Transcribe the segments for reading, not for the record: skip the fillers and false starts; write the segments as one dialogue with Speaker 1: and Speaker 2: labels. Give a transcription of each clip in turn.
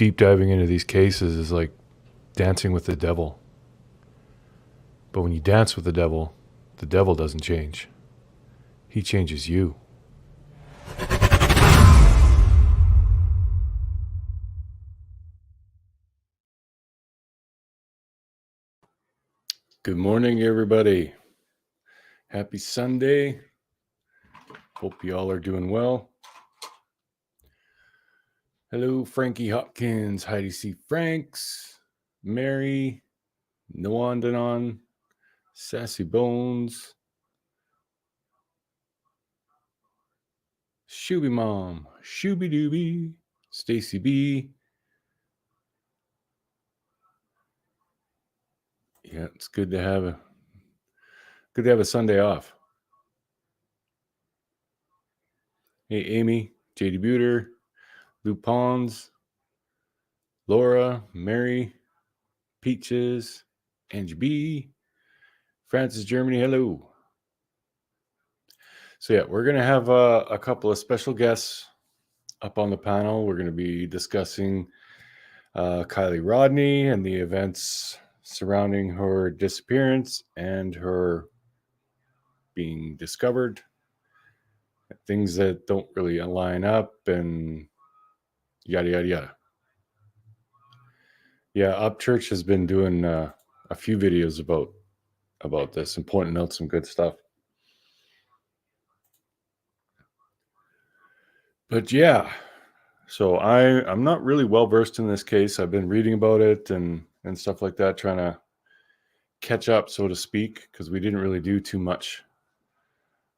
Speaker 1: deep diving into these cases is like dancing with the devil. But when you dance with the devil doesn't change. He changes you. Good morning, everybody. Happy Sunday. Hope you all are doing well. Hello, Frankie Hopkins, Heidi C. Franks, Mary, Noandanon, Sassy Bones, Shooby Mom, Shooby Dooby, Stacy B. Yeah, it's good to have a Sunday off. Hey, Amy, JD Buter, Lou Pons, Laura, Mary, Peaches, Angie B, Francis Germany, hello. So yeah, we're going to have a couple of special guests up on the panel. We're going to be discussing Kiely Rodni and the events surrounding her disappearance and her being discovered. Things that don't really line up and yada, yada, yada. Yeah, Upchurch has been doing a few videos about this and pointing out some good stuff. But yeah, so I'm not really well versed in this case. I've been reading about it and stuff like that, trying to catch up, so to speak, because we didn't really do too much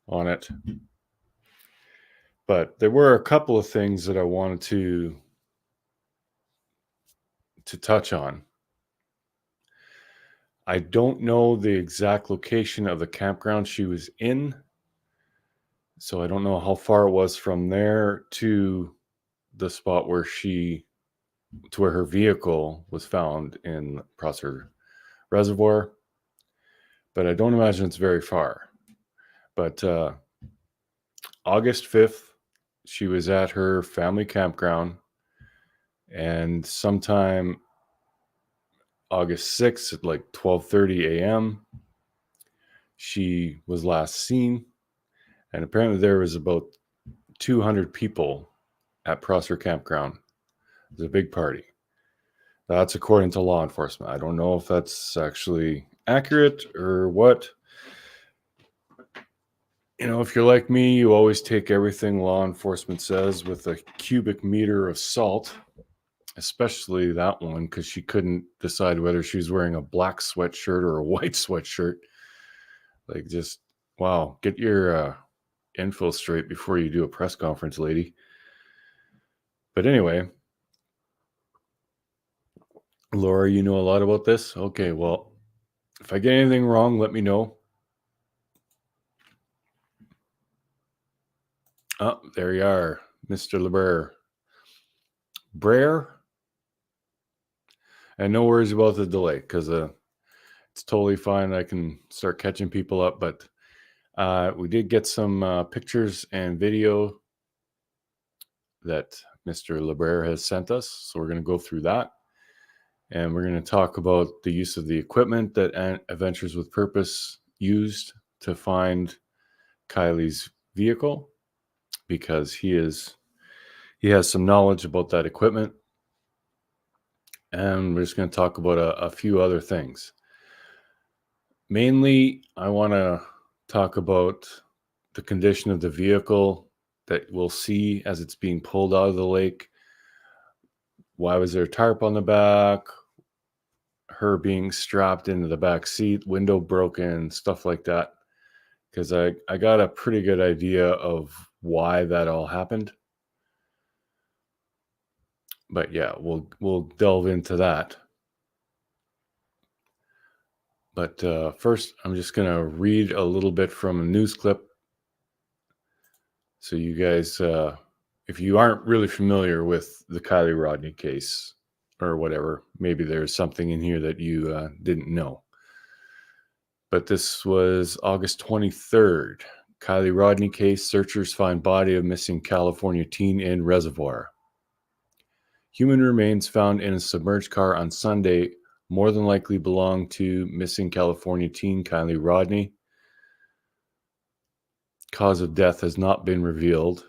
Speaker 1: on it. But there were a couple of things that I wanted to touch on. I don't know the exact location of the campground she was in, so I don't know how far it was from there to the spot where her vehicle was found in Prosser Reservoir, but I don't imagine it's very far. But August 5th, she was at her family campground, and sometime August 6th at like 12:30 a.m., she was last seen, and apparently there was about 200 people at Prosser Campground. It was a big party. That's according to law enforcement. I don't know if that's actually accurate or what. You know, if you're like me, you always take everything law enforcement says with a cubic meter of salt, especially that one, because she couldn't decide whether she was wearing a black sweatshirt or a white sweatshirt. Like, just, wow, get your info straight before you do a press conference, lady. But anyway, Laura, you know a lot about this? Okay, well, if I get anything wrong, let me know. Oh, there you are, Mr. Labrier. Brer? And no worries about the delay, because it's totally fine. I can start catching people up, but we did get some pictures and video that Mr. Labrier has sent us, so we're going to go through that. And we're going to talk about the use of the equipment that Adventures with Purpose used to find Kiely's vehicle, because he has some knowledge about that equipment. And we're just going to talk about a few other things. Mainly, I want to talk about the condition of the vehicle that we'll see as it's being pulled out of the lake. Why was there a tarp on the back? Her being strapped into the back seat, window broken, stuff like that. Because I got a pretty good idea of why that all happened. But yeah, we'll delve into that. But first, I'm just going to read a little bit from a news clip. So you guys, if you aren't really familiar with the Kiely Rodni case or whatever, maybe there's something in here that you didn't know. But this was August 23rd. Kiely Rodni case, searchers find body of missing California teen in reservoir. Human remains found in a submerged car on Sunday more than likely belong to missing California teen Kiely Rodni. Cause of death has not been revealed.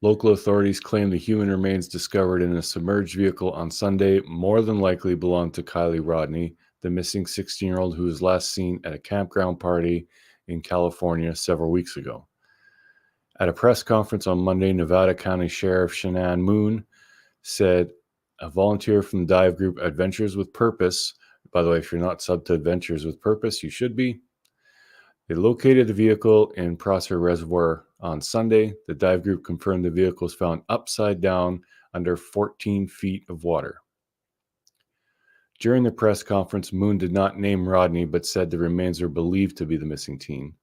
Speaker 1: Local authorities claim the human remains discovered in a submerged vehicle on Sunday more than likely belong to Kiely Rodni, the missing 16-year-old who was last seen at a campground party in California several weeks ago. At a press conference on Monday, Nevada County Sheriff Shanann Moon said a volunteer from the dive group Adventures with Purpose, by the way, if you're not subbed to Adventures with Purpose, you should be. They located the vehicle in Prosser Reservoir on Sunday. The dive group confirmed the vehicle was found upside down under 14 feet of water. During the press conference, Moon did not name Rodni, but said the remains are believed to be the missing teen.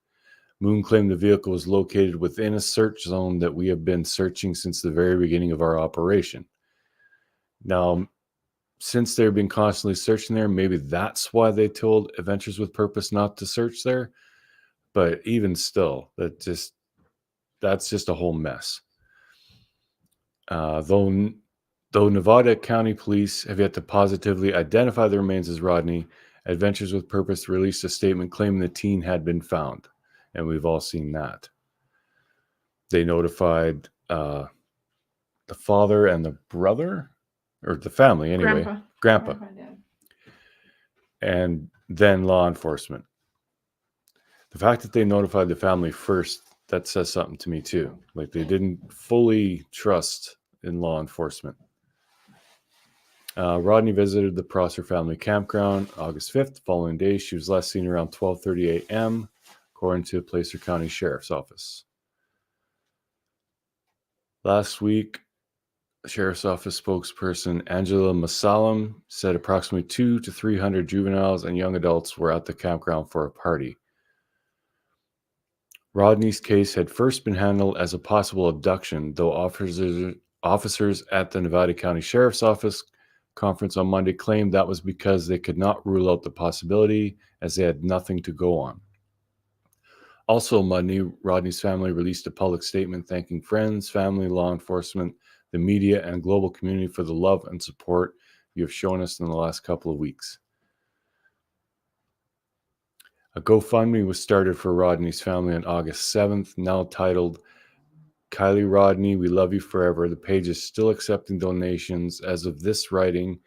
Speaker 1: Moon claimed the vehicle was located within a search zone that we have been searching since the very beginning of our operation. Now, since they've been constantly searching there, maybe that's why they told Adventures with Purpose not to search there. But even still, that's just a whole mess. Though Nevada County Police have yet to positively identify the remains as Rodni, Adventures with Purpose released a statement claiming the teen had been found, and we've all seen that. They notified the father and the brother, or the family anyway, Grandpa. And then law enforcement. The fact that they notified the family first, that says something to me too. Like they didn't fully trust in law enforcement. Rodni visited the Prosser family campground August 5th. The following day, she was last seen around 12:30 a.m., according to the Placer County Sheriff's Office. Last week, Sheriff's Office spokesperson Angela Masalam said approximately 200 to 300 juveniles and young adults were at the campground for a party. Rodni's case had first been handled as a possible abduction, though officers at the Nevada County Sheriff's Office conference on Monday claimed that was because they could not rule out the possibility as they had nothing to go on. Also Monday, Rodni's family released a public statement thanking friends, family, law enforcement, the media, and global community for the love and support you have shown us in the last couple of weeks. A GoFundMe was started for Rodni's family on August 7th, now titled Kiely Rodni, We Love You Forever. The page is still accepting donations. As of this writing,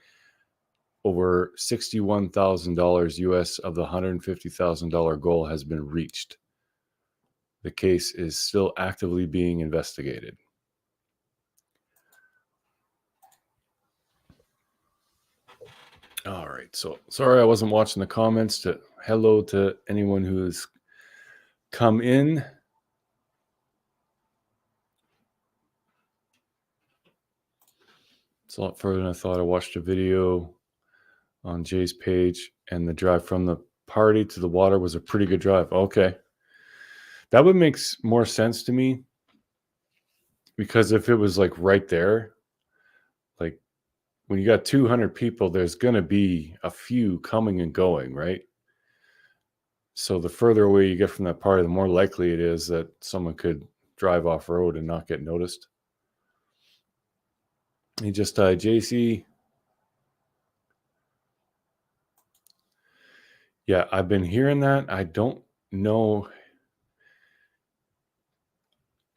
Speaker 1: over $61,000 US of the $150,000 goal has been reached. The case is still actively being investigated. All right, so sorry I wasn't watching the comments. Hello to anyone who has come in. It's a lot further than I thought. I watched a video on Jay's page, and the drive from the party to the water was a pretty good drive. Okay. That would make more sense to me, because if it was like right there, like when you got 200 people, there's going to be a few coming and going, right? So the further away you get from that party, the more likely it is that someone could drive off road and not get noticed. He just died, JC. Yeah, I've been hearing that. I don't know.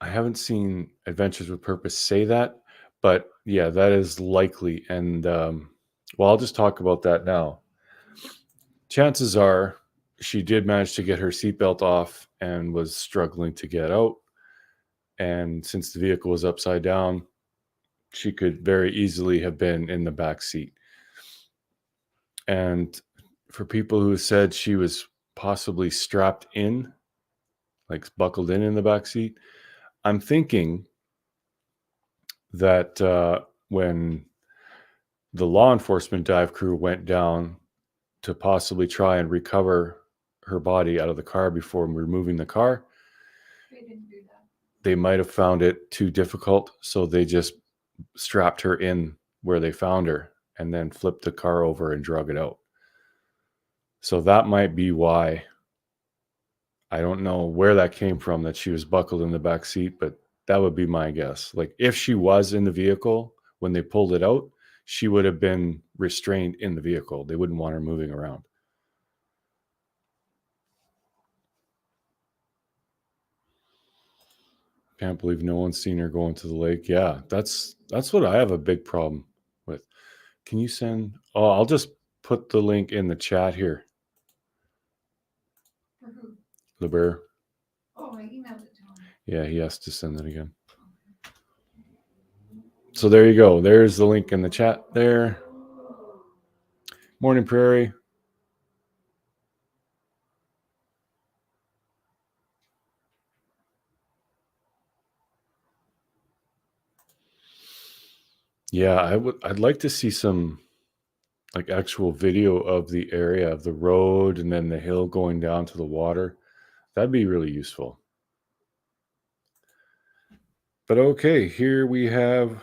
Speaker 1: I haven't seen Adventures with Purpose say that, but yeah, that is likely. And well, I'll just talk about that now. Chances are she did manage to get her seatbelt off and was struggling to get out. And since the vehicle was upside down, she could very easily have been in the back seat. And for people who said she was possibly strapped in, like buckled in the back seat, I'm thinking that when the law enforcement dive crew went down to possibly try and recover her body out of the car before removing the car, they might have found it too difficult, so they just strapped her in where they found her and then flipped the car over and drug it out. So that might be why. I don't know where that came from, that she was buckled in the back seat, but That would be my guess. Like if she was in the vehicle when they pulled it out, she would have been restrained in the vehicle. They wouldn't want her moving around. Can't believe no one's seen her going to the lake. Yeah, that's what I have a big problem with. Can you send? Oh, I'll just put the link in the chat here.
Speaker 2: For who?
Speaker 1: Labrier.
Speaker 2: Oh, I emailed it to him.
Speaker 1: Yeah, he has to send it again. So there you go. There's the link in the chat there. Morning Prairie. Yeah, I'd like to see some like actual video of the area of the road and then the hill going down to the water. That'd be really useful. But okay, here we have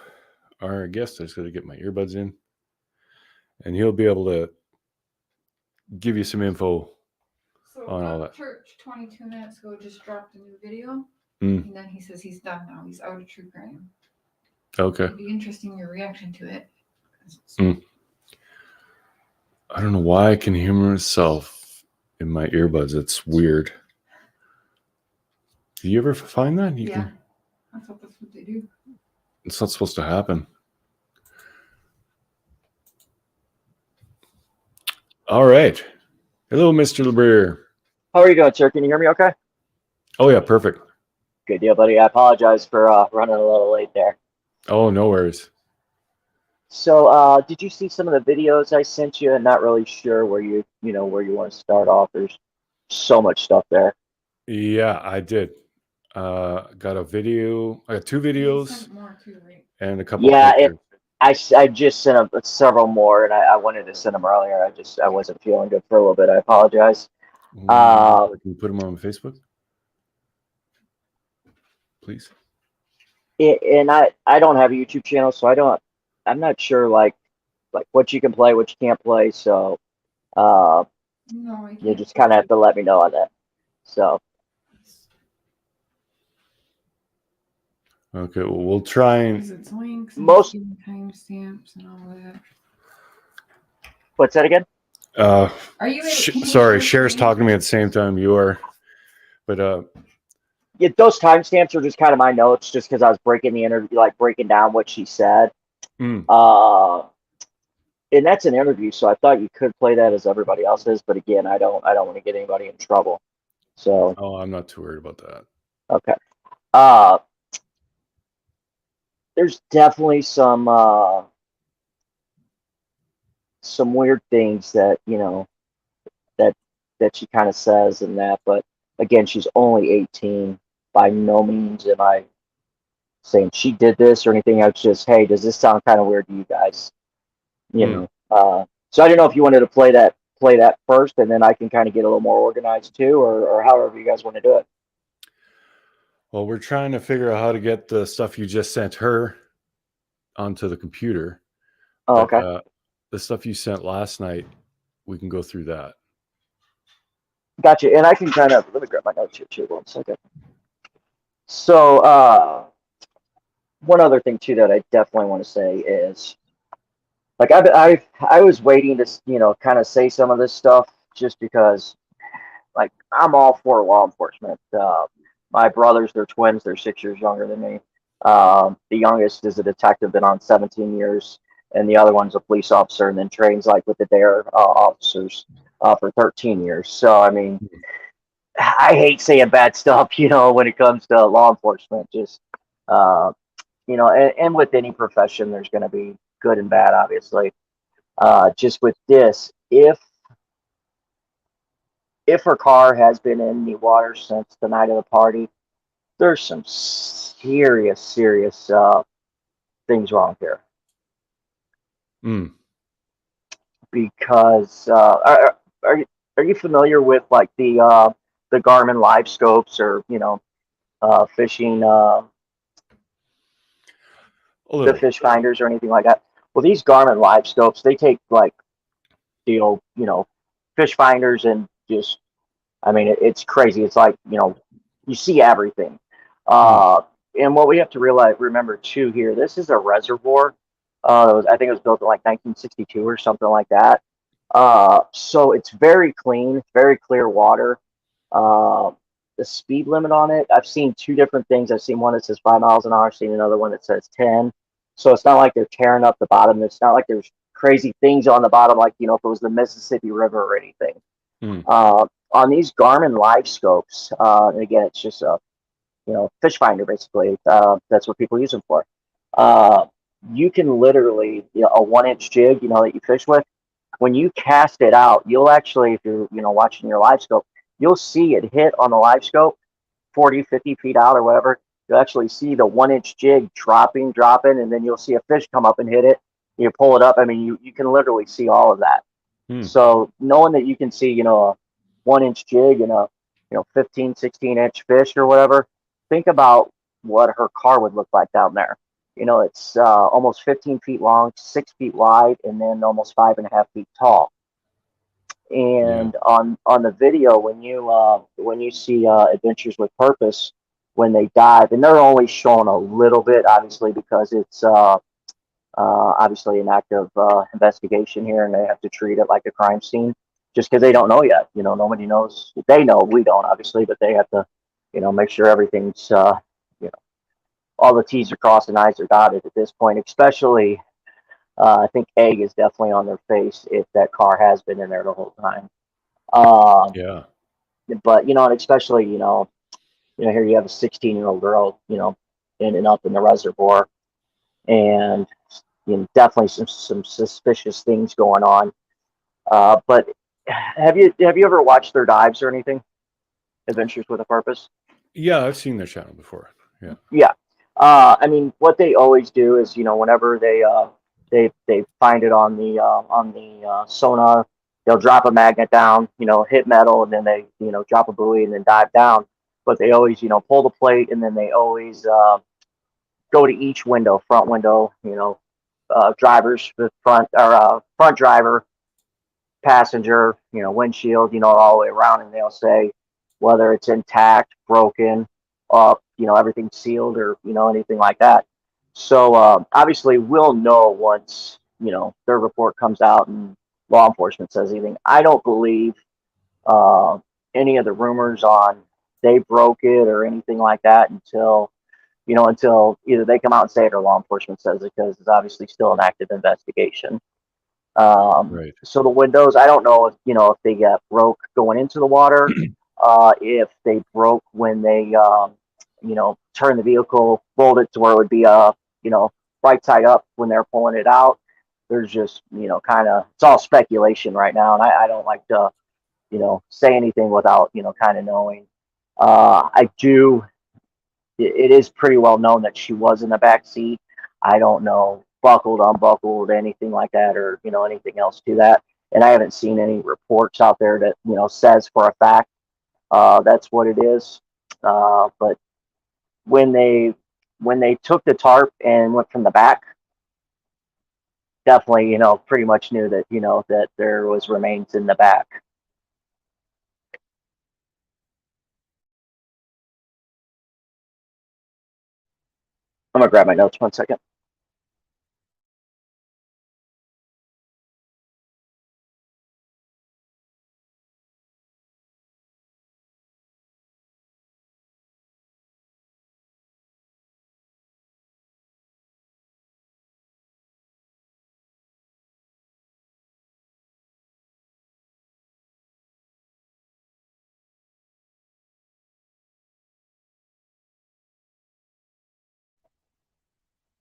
Speaker 1: our guest. I just got to get my earbuds in. And he'll be able to give you some info on all that.
Speaker 2: Church 22 minutes ago just dropped a new video.
Speaker 1: Mm.
Speaker 2: And then he says he's done now. He's out of true crime.
Speaker 1: Okay.
Speaker 2: It'd be interesting your reaction to it.
Speaker 1: I don't know why I can hear myself in my earbuds. It's weird. Do you ever find that?
Speaker 2: Yeah. I thought that's what they do.
Speaker 1: It's not supposed to happen. All right. Hello, Mr. Labrier.
Speaker 3: How are you doing, sir? Can you hear me okay?
Speaker 1: Oh, yeah, perfect.
Speaker 3: Good deal, buddy. I apologize for running a little late there.
Speaker 1: Oh, no worries.
Speaker 3: So, did you see some of the videos I sent you? I'm not really sure where you want to start off. There's so much stuff there.
Speaker 1: Yeah, I did. Got a video. I got 2 videos
Speaker 2: More too, right?
Speaker 1: and a couple
Speaker 3: Yeah,
Speaker 1: pictures.
Speaker 3: I just sent several more, and I wanted to send them earlier. I wasn't feeling good for a little bit. I apologize.
Speaker 1: Can you put them on Facebook, please?
Speaker 3: And I don't have a YouTube channel, so I'm not sure like what you can play, what you can't play. So
Speaker 2: No,
Speaker 3: you just kind of have to let me know on that. So.
Speaker 1: Okay, well, we'll try and
Speaker 2: it's links and
Speaker 3: most
Speaker 2: timestamps and all that.
Speaker 3: What's that again?
Speaker 2: Are you
Speaker 1: sorry, Cher's talking to me at the same time you are, but
Speaker 3: yeah, those timestamps are just kind of my notes, just because I was breaking the interview, like breaking down what she said. And that's an interview, so I thought you could play that as everybody else is, but again, I don't want to get anybody in trouble. So.
Speaker 1: Oh, I'm not too worried about that.
Speaker 3: Okay. There's definitely some weird things that that she kind of says and that, but again, she's only 18. By no means am I saying she did this or anything. I was just, hey, does this sound kind of weird to you guys? You know. So I don't know if you wanted to play that first, and then I can kind of get a little more organized too, or however you guys want to do it.
Speaker 1: Well, we're trying to figure out how to get the stuff you just sent her onto the computer.
Speaker 3: Oh,
Speaker 1: but,
Speaker 3: okay.
Speaker 1: The stuff you sent last night, we can go through that.
Speaker 3: Gotcha. And I can kind of, let me grab my notes here too, 1 second. So, one other thing too that I definitely want to say is, like, I was waiting to, kind of say some of this stuff just because, like, I'm all for law enforcement. My brothers, they're twins, they're 6 years younger than me. The youngest is a detective, been on 17 years, and the other one's a police officer, and then trains like with the DARE officers for 13 years. So, I mean, I hate saying bad stuff, when it comes to law enforcement. Just, and with any profession, there's going to be good and bad, obviously. Just with this, if her car has been in the water since the night of the party, there's some serious things wrong here. Because are you familiar with like the Garmin live scopes or fishing the fish finders or anything like that? Well, these Garmin live scopes, they take like the old fish finders and just, I mean, it's crazy. It's like you see everything. and what we have to remember too here, this is a reservoir. I think it was built in like 1962 or something like that. So it's very clean, very clear water. Uh, the speed limit on it, I've seen two different things. I've seen one that says 5 miles an hour. I've seen another one that says 10. So it's not like they're tearing up the bottom. It's not like there's crazy things on the bottom, like, if it was the Mississippi River or anything.
Speaker 1: Mm.
Speaker 3: On these Garmin live scopes, and again, it's just a fish finder basically. That's what people use them for. Uh, you can literally, a 1 inch jig, that you fish with. When you cast it out, you'll actually, if you're watching your live scope, you'll see it hit on the live scope 40, 50 feet out or whatever. You'll actually see the 1 inch jig dropping, and then you'll see a fish come up and hit it. You pull it up. I mean, you can literally see all of that.
Speaker 1: Mm.
Speaker 3: So knowing that you can see, a 1 inch jig and a 15, 16 inch fish or whatever, think about what her car would look like down there. It's almost 15 feet long, 6 feet wide, and then almost 5.5 feet tall.
Speaker 1: Yeah.
Speaker 3: And on the video, when you see Adventures with Purpose, when they dive, and they're only showing a little bit, obviously, because it's obviously an active investigation here, and they have to treat it like a crime scene, just because they don't know yet. Nobody knows. They know, we don't, obviously, but they have to, make sure everything's, all the T's are crossed and I's are dotted at this point. Especially, I think egg is definitely on their face if that car has been in there the whole time.
Speaker 1: Yeah.
Speaker 3: But and especially, here you have a 16-year-old girl, ending up in the reservoir, and definitely some suspicious things going on. But have you ever watched their dives or anything? Adventures with a Purpose.
Speaker 1: Yeah, I've seen their channel before. Yeah.
Speaker 3: Yeah. I mean, what they always do is, whenever they find it on the sonar, they'll drop a magnet down, hit metal, and then they drop a buoy and then dive down. But they always pull the plate, and then they always go to each window, front window, drivers, the front driver, passenger, windshield, all the way around, and they'll say whether it's intact, broken, everything's sealed, or anything like that. So obviously, we'll know once their report comes out and law enforcement says anything. I don't believe uh, any of the rumors on they broke it or anything like that until either they come out and say it or law enforcement says it, because it's obviously still an active investigation.
Speaker 1: Right.
Speaker 3: So the windows, I don't know if they got broke going into the water, if they broke when they turned the vehicle, rolled it to where it would be right side up when they're pulling it out. There's just kind of, it's all speculation right now, and I don't like to say anything without kind of knowing. I do. It is pretty well known that she was in the back seat. I don't know, buckled, unbuckled, anything like that, or anything else to that. And I haven't seen any reports out there that says for a fact that's what it is. But when they took the tarp and went from the back, definitely pretty much knew that that there was remains in the back. I'm gonna grab my notes 1 second.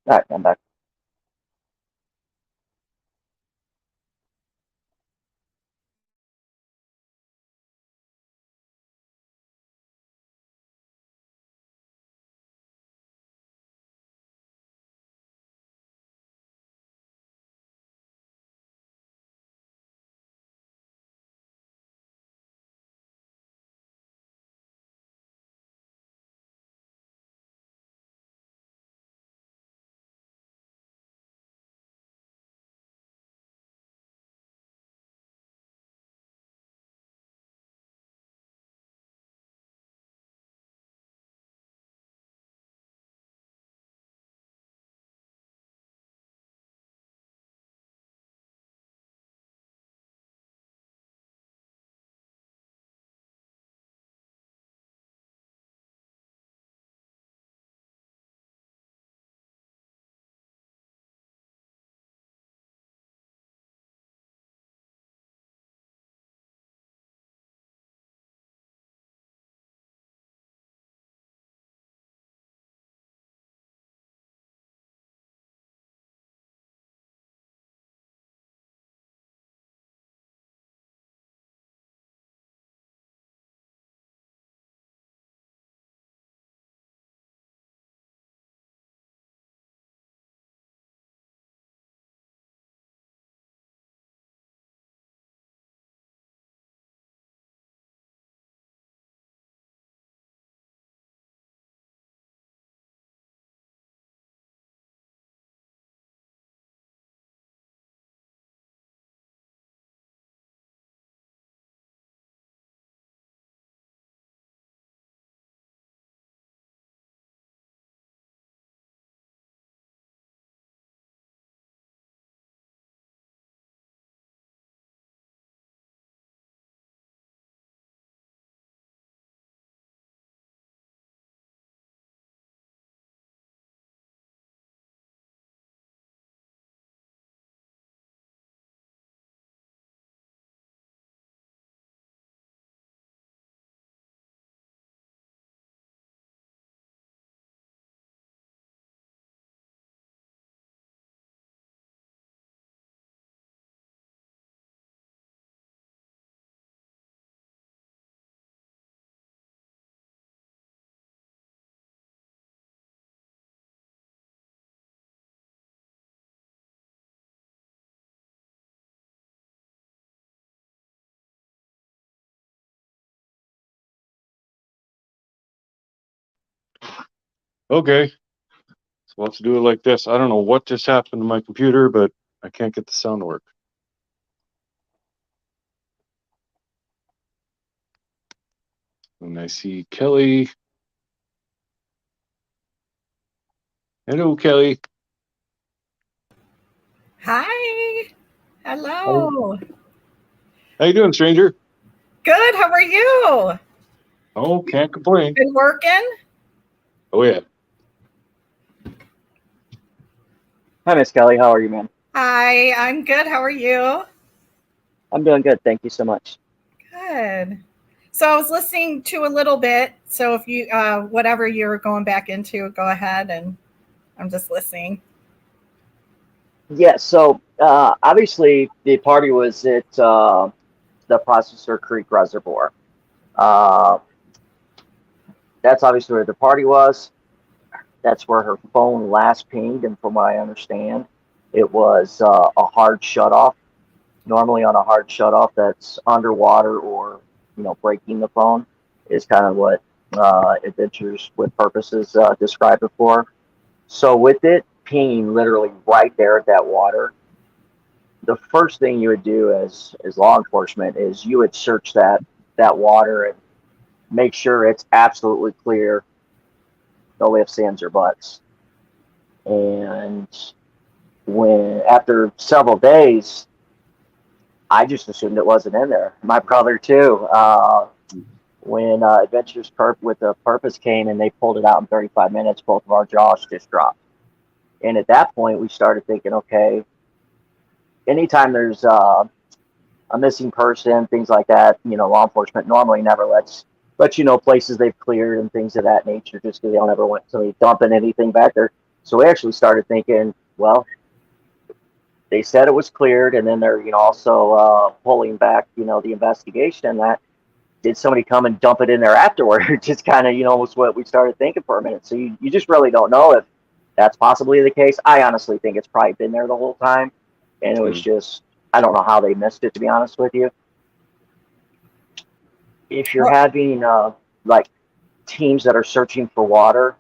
Speaker 3: All right, I'm back.
Speaker 1: Okay. So let's do it like this. I don't know what just happened to my computer, but I can't get the sound to work. And I see Kelly. Hello, Kelly.
Speaker 4: Hi. Hello.
Speaker 1: How you doing, stranger?
Speaker 4: Good. How are you?
Speaker 1: Oh, can't complain.
Speaker 4: Been working?
Speaker 1: Oh, yeah.
Speaker 3: Hi, Miss Kelly. How are you, man?
Speaker 4: Hi. I'm good. How are you?
Speaker 3: I'm doing good. Thank you so much.
Speaker 4: Good. So I was listening to a little bit. So if you, whatever you're going back into, go ahead, and I'm just listening.
Speaker 3: Yeah, so obviously the party was at the Processor Creek Reservoir. Uh, that's obviously where the party was. That's where her phone last pinged, and from what I understand, it was a hard shutoff. Normally, on a hard shutoff, that's underwater or breaking the phone is kind of what Adventures with Purposes described before. So with it pinging literally right there at that water, the first thing you would do as law enforcement is you would search that water and make sure it's absolutely clear, no ifs, ands, or buts. And when after several days, I just assumed it wasn't in there. My brother too. When Adventures with the Purpose came and they pulled it out in 35 minutes, both of our jaws just dropped. And at that point, we started thinking, okay, anytime there's a missing person, things like that, law enforcement normally never lets places they've cleared and things of that nature, just because they don't ever want somebody dumping anything back there. So we actually started thinking, well, they said it was cleared, and then they're also pulling back the investigation. And that did somebody come and dump it in there afterward? Just kind of was what we started thinking for a minute. So you just really don't know if that's possibly the case. I honestly think it's probably been there the whole time, and it was just, I don't know how they missed it, to be honest with you. If you're having like teams that are searching for water,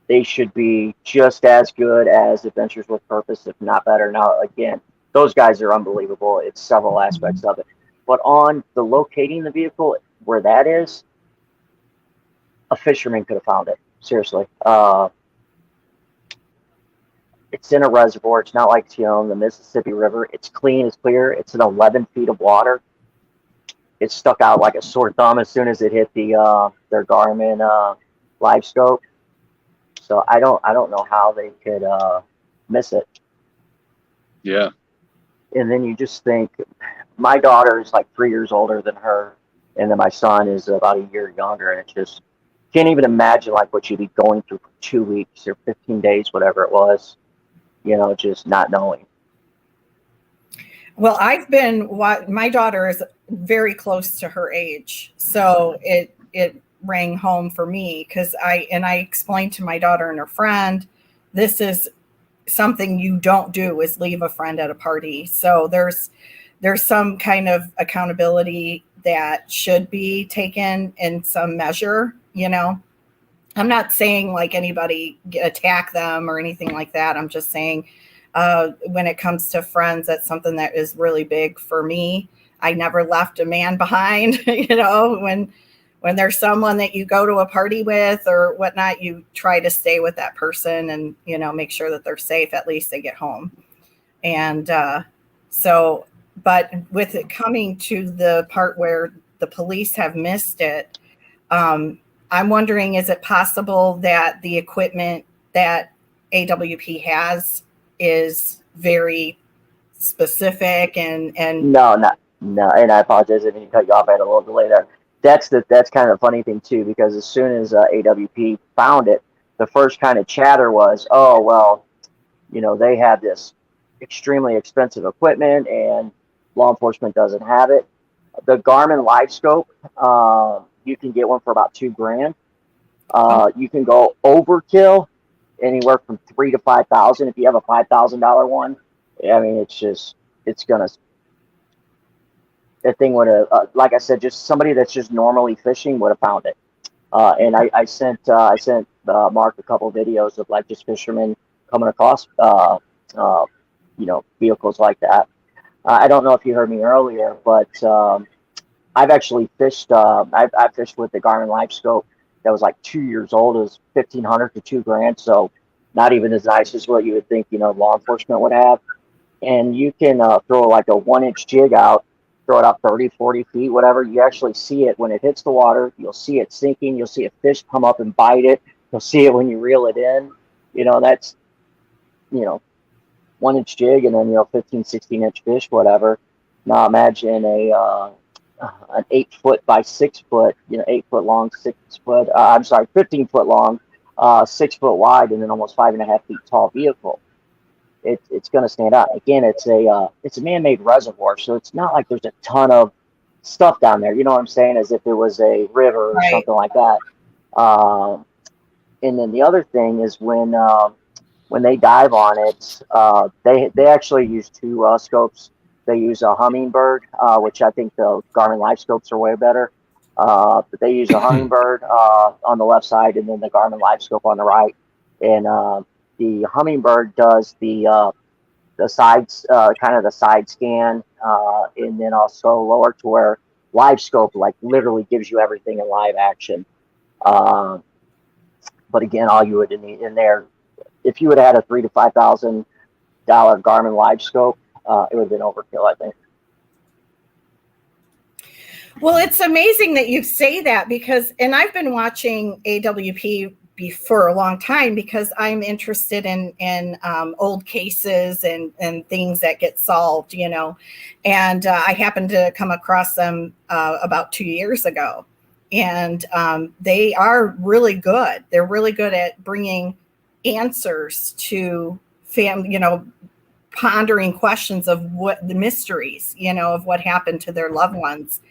Speaker 3: they should be just as good as Adventures with Purpose, if not better. Now, again, those guys are unbelievable. It's several aspects of it. But on the locating the vehicle, where that is, a fisherman could have found it. Seriously. It's in a reservoir. It's not like, the Mississippi River. It's clean, it's clear. It's in 11 feet of water. It stuck out like a sore thumb as soon as it hit their Garmin live scope. So I don't know how they could miss it.
Speaker 1: Yeah.
Speaker 3: And then you just think, my daughter is like 3 years older than her, and then my son is about a year younger, and it just can't even imagine like what you'd be going through for 2 weeks or 15 days, whatever it was, just not knowing.
Speaker 4: Well, my daughter is very close to her age. So it rang home for me because I explained to my daughter and her friend, this is something you don't do, is leave a friend at a party. So there's some kind of accountability that should be taken in some measure. I'm not saying like anybody attack them or anything like that. I'm just saying when it comes to friends, that's something that is really big for me. I never left a man behind. When there's someone that you go to a party with or whatnot, you try to stay with that person and, make sure that they're safe. At least they get home. And but with it coming to the part where the police have missed it, I'm wondering, is it possible that the equipment that AWP has is very specific and
Speaker 3: No, and I apologize if I cut you off. I had a little delay there. That's kind of the funny thing too, because as soon as AWP found it, the first kind of chatter was, oh well, they have this extremely expensive equipment and law enforcement doesn't have it. The Garmin Live Scope, you can get one for about $2,000. You can go overkill anywhere from 3,000 to 5,000. If you have a $5,000 one, I mean, it's gonna. That thing would have, like I said, just somebody that's just normally fishing would have found it. And I sent marked a couple of videos of like just fishermen coming across, vehicles like that. I don't know if you heard me earlier, but I've actually fished. I've fished with the Garmin Life Scope that was like 2 years old. It was 1,500 to $2,000, so not even as nice as what you would think, law enforcement would have. And you can throw like a 1-inch jig out, throw it out 30, 40 feet, whatever. You actually see it when it hits the water. You'll see it sinking. You'll see a fish come up and bite it. You'll see it when you reel it in. That's 1-inch jig, and then 15, 16-inch fish, whatever. Now imagine an 8-foot by 6-foot, 8-foot long, 6-foot. 15-foot long, 6-foot wide, and then almost 5.5 feet tall vehicle. It's going to stand out. Again, it's a man-made reservoir, so it's not like there's a ton of stuff down there. You know what I'm saying? As if it was a river or something like that. And then the other thing is when they dive on it, they actually use two scopes. They use a Hummingbird, which I think the Garmin Life Scopes are way better. But they use a Hummingbird on the left side, and then the Garmin Life Scope on the right. And the Hummingbird does the sides, kind of the side scan, and then also lower to where Live Scope like literally gives you everything in live action. But again, all you would need in there, if you would have had a $3,000 to $5,000 Garmin Live Scope, it would have been overkill, I think.
Speaker 4: Well, it's amazing that you say that and I've been watching AWP for a long time because I'm interested in old cases and things that get solved, and I happened to come across them about 2 years ago, and they are really good. They're really good at bringing answers to pondering questions of what the mysteries, of what happened to their loved ones.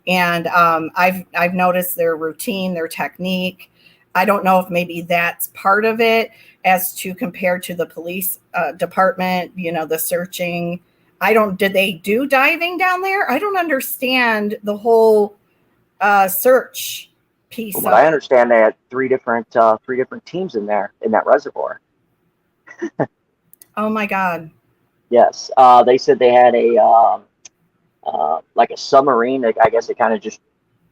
Speaker 4: And I've noticed their routine, their technique. I don't know if maybe that's part of it as to compare to the police department, the searching. Did they do diving down there? I don't understand the whole search piece.
Speaker 3: But I understand they had three different teams in there in that reservoir.
Speaker 4: Oh my God.
Speaker 3: Yes. They said they had like a submarine. I guess it kind of just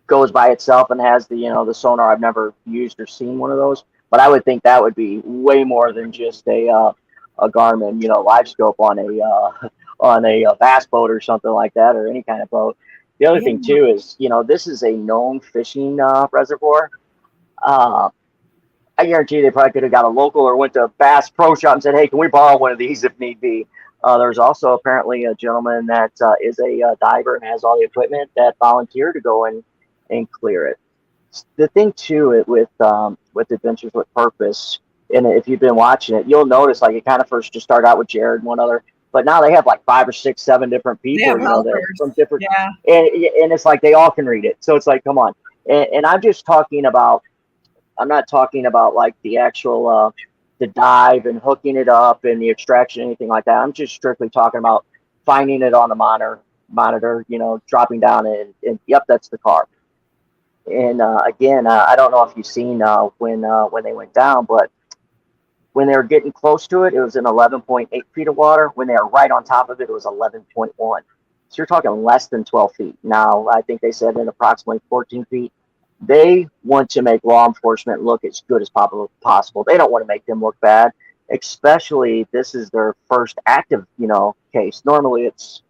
Speaker 3: goes by itself and has the sonar. I've never used or seen one of those, but I would think that would be way more than just a Garmin Live Scope on a bass boat or something like that, or any kind of boat. The other thing too is this is a known fishing reservoir. I guarantee they probably could have got a local or went to a Bass Pro Shop and said, "Hey, can we borrow one of these if need be?" There's also apparently a gentleman that is a diver and has all the equipment that volunteered to go and clear it. The thing too with Adventures with Purpose, and if you've been watching it, you'll notice like it kind of first just started out with Jared and one other, but now they have like 5 or 6, 7 different people, that from different, and it's like they all can read it. So it's like, come on. And I'm just talking about. I'm not talking about like the actual the dive and hooking it up and the extraction, anything like that. I'm just strictly talking about finding it on the monitor, dropping down and yep, that's the car. And again, I don't know if you've seen when they went down, but when they were getting close to it, it was in 11.8 feet of water. When they were right on top of it, it was 11.1. So you're talking less than 12 feet. Now, I think they said in approximately 14 feet. They want to make law enforcement look as good as possible. They don't want to make them look bad, especially this is their first active, case. Normally it's,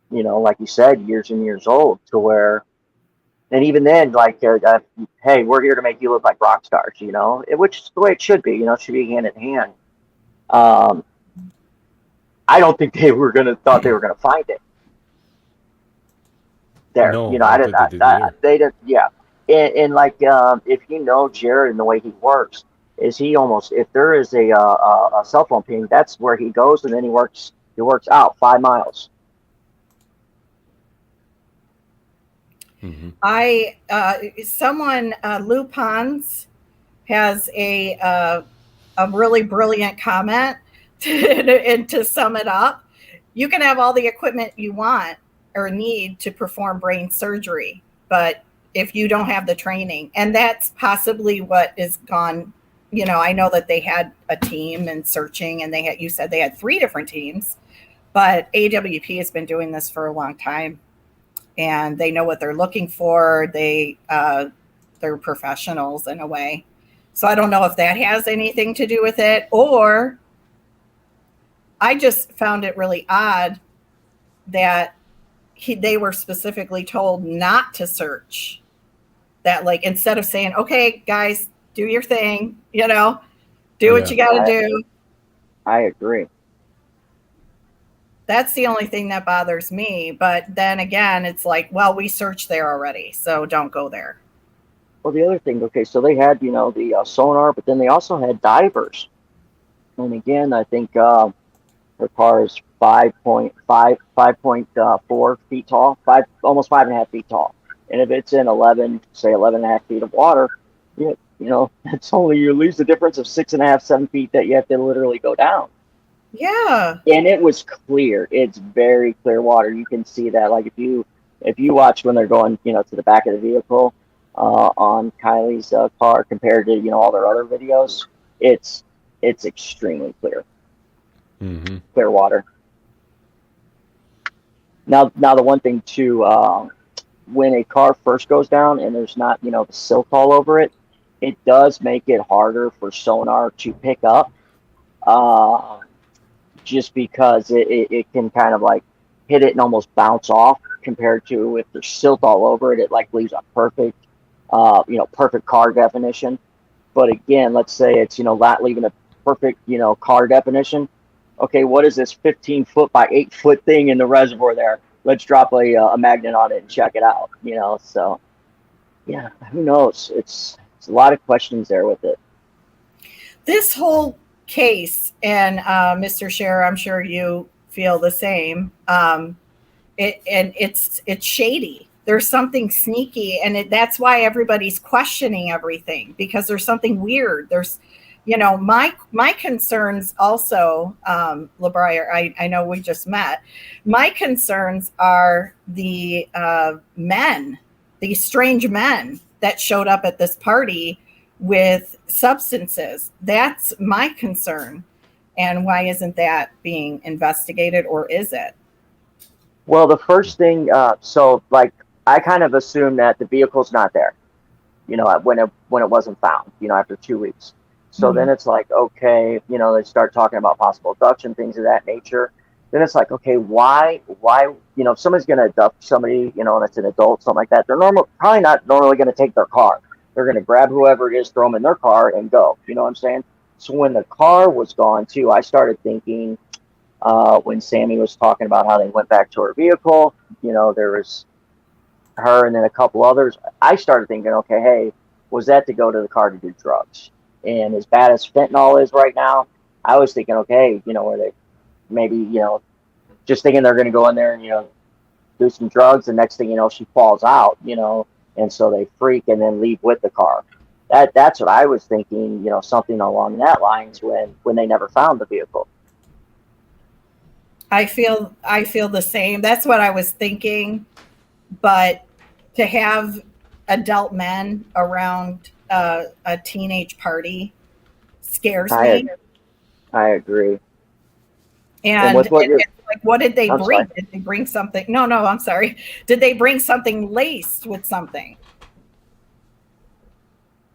Speaker 3: like you said, years and years old to where, and even then, like, hey, we're here to make you look like rock stars, which is the way it should be, it should be hand in hand. I don't think they thought they were going to find it there.
Speaker 1: No,
Speaker 3: they didn't, yeah. And like, if Jared and the way he works, is he almost, if there is a cell phone ping, that's where he goes, and then he works out 5 miles.
Speaker 4: Mm-hmm. Lou Pons has a really brilliant comment and to sum it up, you can have all the equipment you want or need to perform brain surgery, but if you don't have the training, and that's possibly what is gone, I know that they had a team and searching, and you said they had 3 different teams, but AWP has been doing this for a long time, and they know what they're looking for. They're professionals in a way. So I don't know if that has anything to do with it, or I just found it really odd that they were specifically told not to search. That, like, instead of saying, okay, guys, do your thing, do what you got to do.
Speaker 3: I agree.
Speaker 4: That's the only thing that bothers me. But then again, it's like, well, we searched there already, so don't go there.
Speaker 3: Well, the other thing, okay, so they had, the sonar, but then they also had divers. And again, I think her car is 5.4 feet tall, almost 5.5 feet tall. And if it's in 11 and a half feet of water, that's only, you lose the difference of 6.5, 7 feet that you have to literally go down.
Speaker 4: Yeah.
Speaker 3: And it was clear. It's very clear water. You can see that. Like if you watch when they're going, to the back of the vehicle on Kiely's car compared to, all their other videos, it's extremely clear.
Speaker 1: Mm-hmm.
Speaker 3: Clear water. Now the one thing too, when a car first goes down and there's not, the silt all over it, it does make it harder for sonar to pick up. Just because it can kind of like hit it and almost bounce off, compared to if there's silt all over it, it like leaves a perfect, perfect car definition. But again, let's say it's, not leaving a perfect, car definition. Okay, what is this 15 foot by 8 foot thing in the reservoir there? Let's drop a magnet on it and check it out, so yeah, who knows? It's a lot of questions there with it.
Speaker 4: This whole case, and Mr. Scherer, I'm sure you feel the same. It's shady. There's something sneaky, and that's why everybody's questioning everything, because there's something weird. There's, my concerns also, Labrier, I know we just met. My concerns are the men, these strange men that showed up at this party with substances. That's my concern. And why isn't that being investigated, or is it?
Speaker 3: Well, the first thing, so like I kind of assume that the vehicle's not there, when it wasn't found, after 2 weeks. So then it's like, okay, they start talking about possible abduction, things of that nature. Then it's like, okay, why, if somebody's going to abduct somebody, and it's an adult, something like that, they're probably not normally going to take their car. They're going to grab whoever it is, throw them in their car, and go. You know what I'm saying? So when the car was gone, too, I started thinking, when Sami was talking about how they went back to her vehicle, there was her and then a couple others. I started thinking, okay, hey, was that to go to the car to do drugs? And as bad as fentanyl is right now, I was thinking, okay, were they maybe, just thinking they're going to go in there and, do some drugs. The next thing you know, she falls out, and so they freak and then leave with the car. That's what I was thinking, something along that lines when they never found the vehicle.
Speaker 4: I feel the same. That's what I was thinking. But to have adult men around a teenage party scares me.
Speaker 3: I agree.
Speaker 4: And like, what did they bring? Sorry. Did they bring something? No, I'm sorry. Did they bring something laced with something?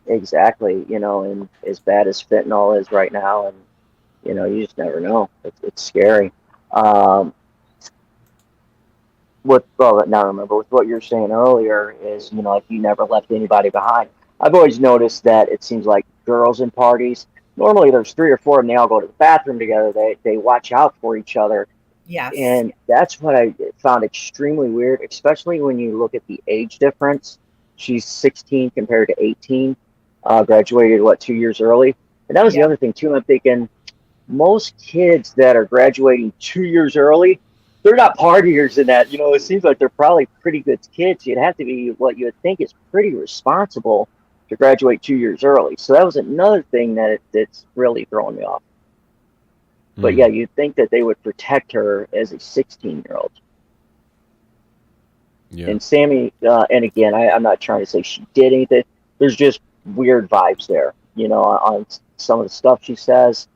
Speaker 3: Exactly. And as bad as fentanyl is right now, and you just never know. It's scary. With what you're saying earlier is, like you never left anybody behind. I've always noticed that it seems like girls in parties, normally there's 3 or 4 and they all go to the bathroom together. They watch out for each other.
Speaker 4: Yes.
Speaker 3: And that's what I found extremely weird, especially when you look at the age difference. She's 16 compared to 18, graduated 2 years early. And that was the other thing too. I'm thinking most kids that are graduating 2 years early, they're not partiers in that. It seems like they're probably pretty good kids. You'd have to be what you would think is pretty responsible to graduate 2 years early. So that was another thing that's really throwing me off. But yeah, you'd think that they would protect her as a 16-year-old. Yeah. And Sami, and again, I'm not trying to say she did anything. There's just weird vibes there, on some of the stuff she says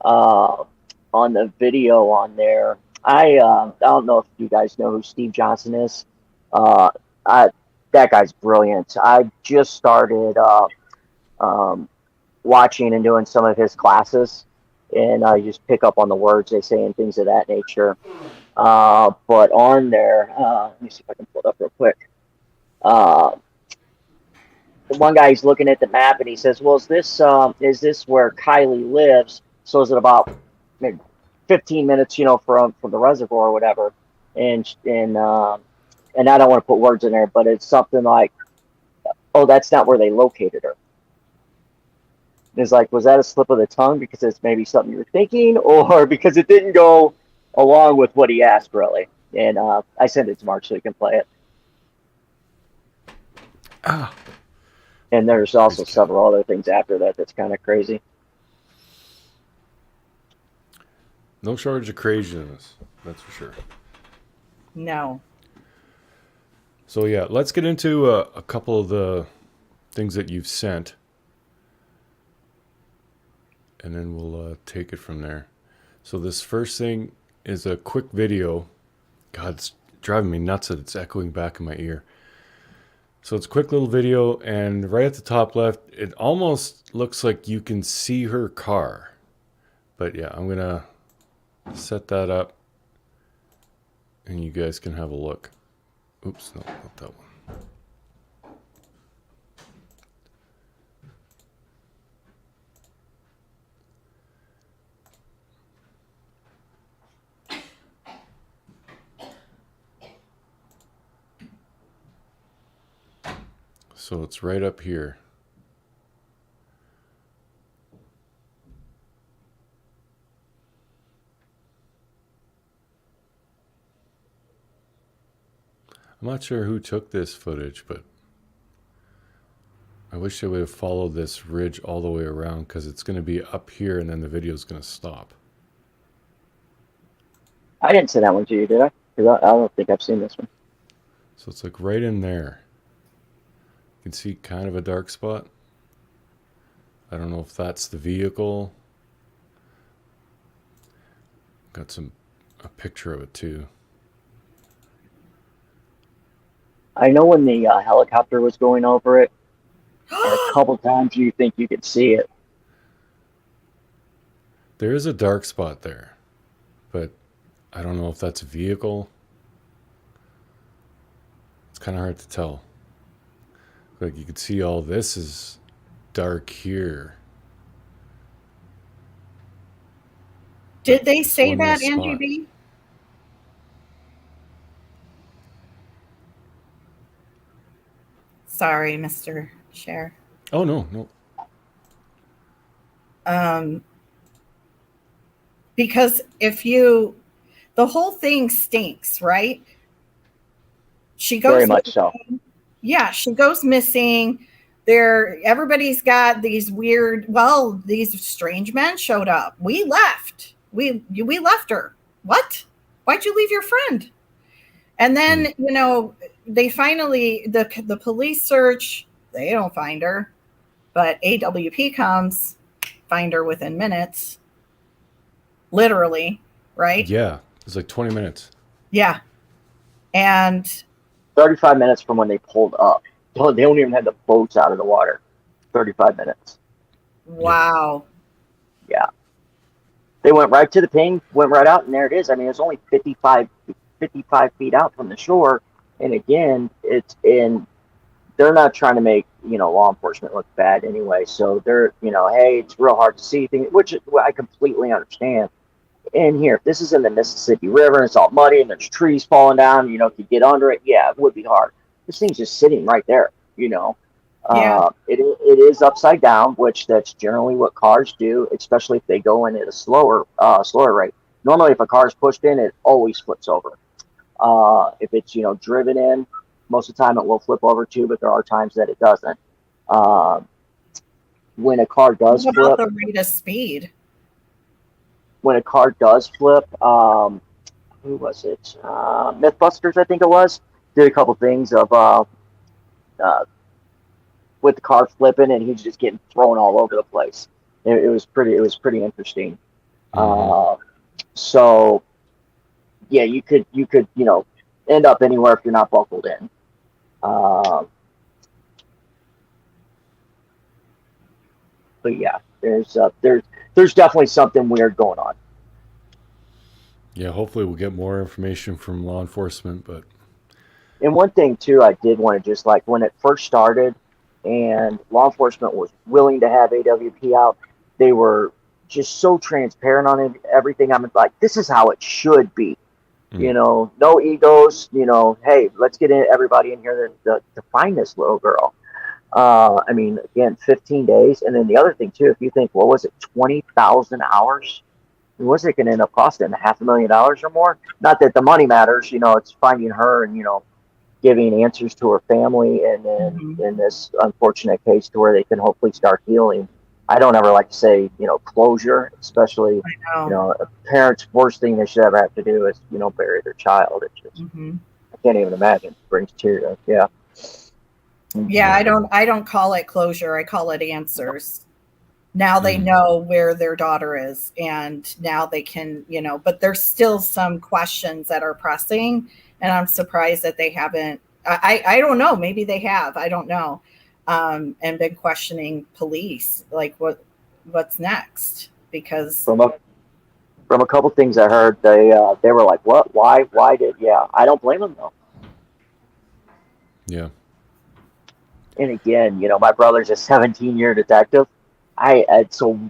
Speaker 3: on the video on there. I don't know if you guys know who Steve Johnson is. That guy's brilliant. I just started watching and doing some of his classes, and I just pick up on the words they say and things of that nature. But on there, let me see if I can pull it up real quick. The one guy, he's looking at the map and he says, "Well, is this where Kiely lives?" So is it about maybe 15 minutes, from the reservoir or whatever? And I don't want to put words in there, but it's something like, "Oh, that's not where they located her." It's like, was that a slip of the tongue because it's maybe something you're thinking, or because it didn't go along with what he asked, really? And I sent it to Mark so he can play it.
Speaker 1: Ah.
Speaker 3: And there's also several other things after that that's kind of crazy.
Speaker 1: No shortage of craziness, that's for sure.
Speaker 4: No.
Speaker 1: So yeah, let's get into a couple of the things that you've sent, and then we'll take it from there. So this first thing is a quick video. God, it's driving me nuts that it's echoing back in my ear. So it's a quick little video, and right at the top left, it almost looks like you can see her car. But yeah, I'm gonna set that up, and you guys can have a look. Oops, no, not that one. So it's right up here. I'm not sure who took this footage, but I wish they would have followed this ridge all the way around, because it's going to be up here and then the video is going to stop.
Speaker 3: I didn't send that one to you, did I? Because I don't think I've seen this one.
Speaker 1: So it's like right in there. You can see kind of a dark spot. I don't know if that's the vehicle. Got a picture of it too.
Speaker 3: I know when the helicopter was going over it, and a couple times you think you could see it.
Speaker 1: There is a dark spot there, but I don't know if that's a vehicle. It's kind of hard to tell. Like, you can see all this is dark here.
Speaker 4: Did they say
Speaker 1: One
Speaker 4: that,
Speaker 1: little
Speaker 4: Angie
Speaker 1: spot.
Speaker 4: B? Sorry, Mr. Cher.
Speaker 1: Oh, no.
Speaker 4: Because the whole thing stinks, right? She goes
Speaker 3: Very much so.
Speaker 4: Yeah, she goes missing. Everybody's got these these strange men showed up. We left. We left her. What? Why'd you leave your friend? And then, they finally, the police search, they don't find her, but AWP comes, find her within minutes. Literally, right?
Speaker 1: Yeah, it's like 20 minutes.
Speaker 4: Yeah. And
Speaker 3: 35 minutes from when they pulled up. They don't even have the boats out of the water. 35 minutes.
Speaker 4: wow.
Speaker 3: Yeah. They went right to the ping, went right out, and there it is. I mean, it's only 55 feet out from the shore. And again, they're not trying to make, law enforcement look bad anyway. So they're, hey, it's real hard to see things, which I completely understand. And here, if this is in the Mississippi River and it's all muddy and there's trees falling down, to get under it, yeah, it would be hard. This thing's just sitting right there,
Speaker 4: Yeah.
Speaker 3: It is upside down, which that's generally what cars do, especially if they go in at a slower rate. Normally, if a car is pushed in, it always flips over. If it's, driven in, most of the time it will flip over too, but there are times that it doesn't. When a car does
Speaker 4: What
Speaker 3: flip,
Speaker 4: about the rate of speed?
Speaker 3: when a car does flip, who was it? Mythbusters, I think it was, did a couple things of with the car flipping and he's just getting thrown all over the place. It was pretty interesting.
Speaker 1: Mhm.
Speaker 3: So yeah, you could end up anywhere if you're not buckled in. But yeah, there's definitely something weird going on.
Speaker 1: Yeah, hopefully we'll get more information from law enforcement, but
Speaker 3: And one thing too, I did want to just like when it first started, and law enforcement was willing to have AWP out, they were just so transparent on it, everything. I'm like, this is how it should be.
Speaker 1: mm,
Speaker 3: No egos. Hey, let's get everybody in here to find this little girl. I mean, again, 15 days. And then the other thing, too, if you think, what was it, 20,000 hours? Was it going to end up costing $500,000 or more? Not that the money matters, it's finding her and, giving answers to her family. And then
Speaker 4: Mhm.
Speaker 3: in this unfortunate case to where they can hopefully start healing. I don't ever like to say, closure, especially,
Speaker 4: No.
Speaker 3: a parent's worst thing they should ever have to do is, bury their child. It's just,
Speaker 4: Mhm.
Speaker 3: I can't even imagine. It brings tears. Yeah.
Speaker 4: Yeah, I don't call it closure. I call it answers. Now they
Speaker 1: mm,
Speaker 4: know where their daughter is, and now they can, but there's still some questions that are pressing, and I'm surprised that they haven't. I don't know. Maybe they have. I don't know. And been questioning police, like what's next? Because
Speaker 3: From a couple things I heard, they were like, "What? Why did?" Yeah, I don't blame them though.
Speaker 1: yeah.
Speaker 3: And again, my brother's a 17-year detective. So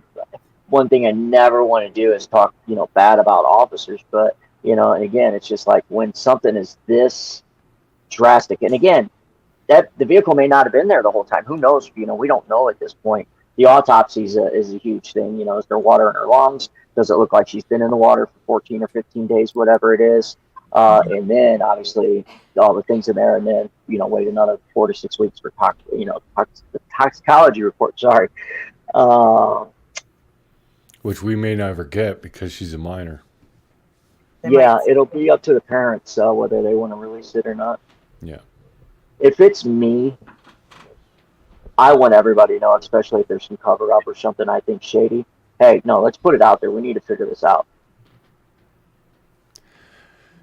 Speaker 3: one thing I never want to do is talk, bad about officers. But and again, it's just like when something is this drastic, and again, that the vehicle may not have been there the whole time. Who knows? We don't know at this point. The autopsy is a huge thing. Is there water in her lungs? Does it look like she's been in the water for 14 or 15 days, whatever it is? And then obviously all the things in there, and then wait another 4 to 6 weeks for the toxicology report. Sorry. Uh,
Speaker 1: Which we may never get because she's a minor.
Speaker 4: they
Speaker 3: yeah,
Speaker 4: might.
Speaker 3: it'll be up to the parents whether they want to release it or not.
Speaker 1: Yeah.
Speaker 3: If it's me, I want everybody to know, especially if there's some cover up or something I think shady. Hey, no, let's put it out there. We need to figure this out.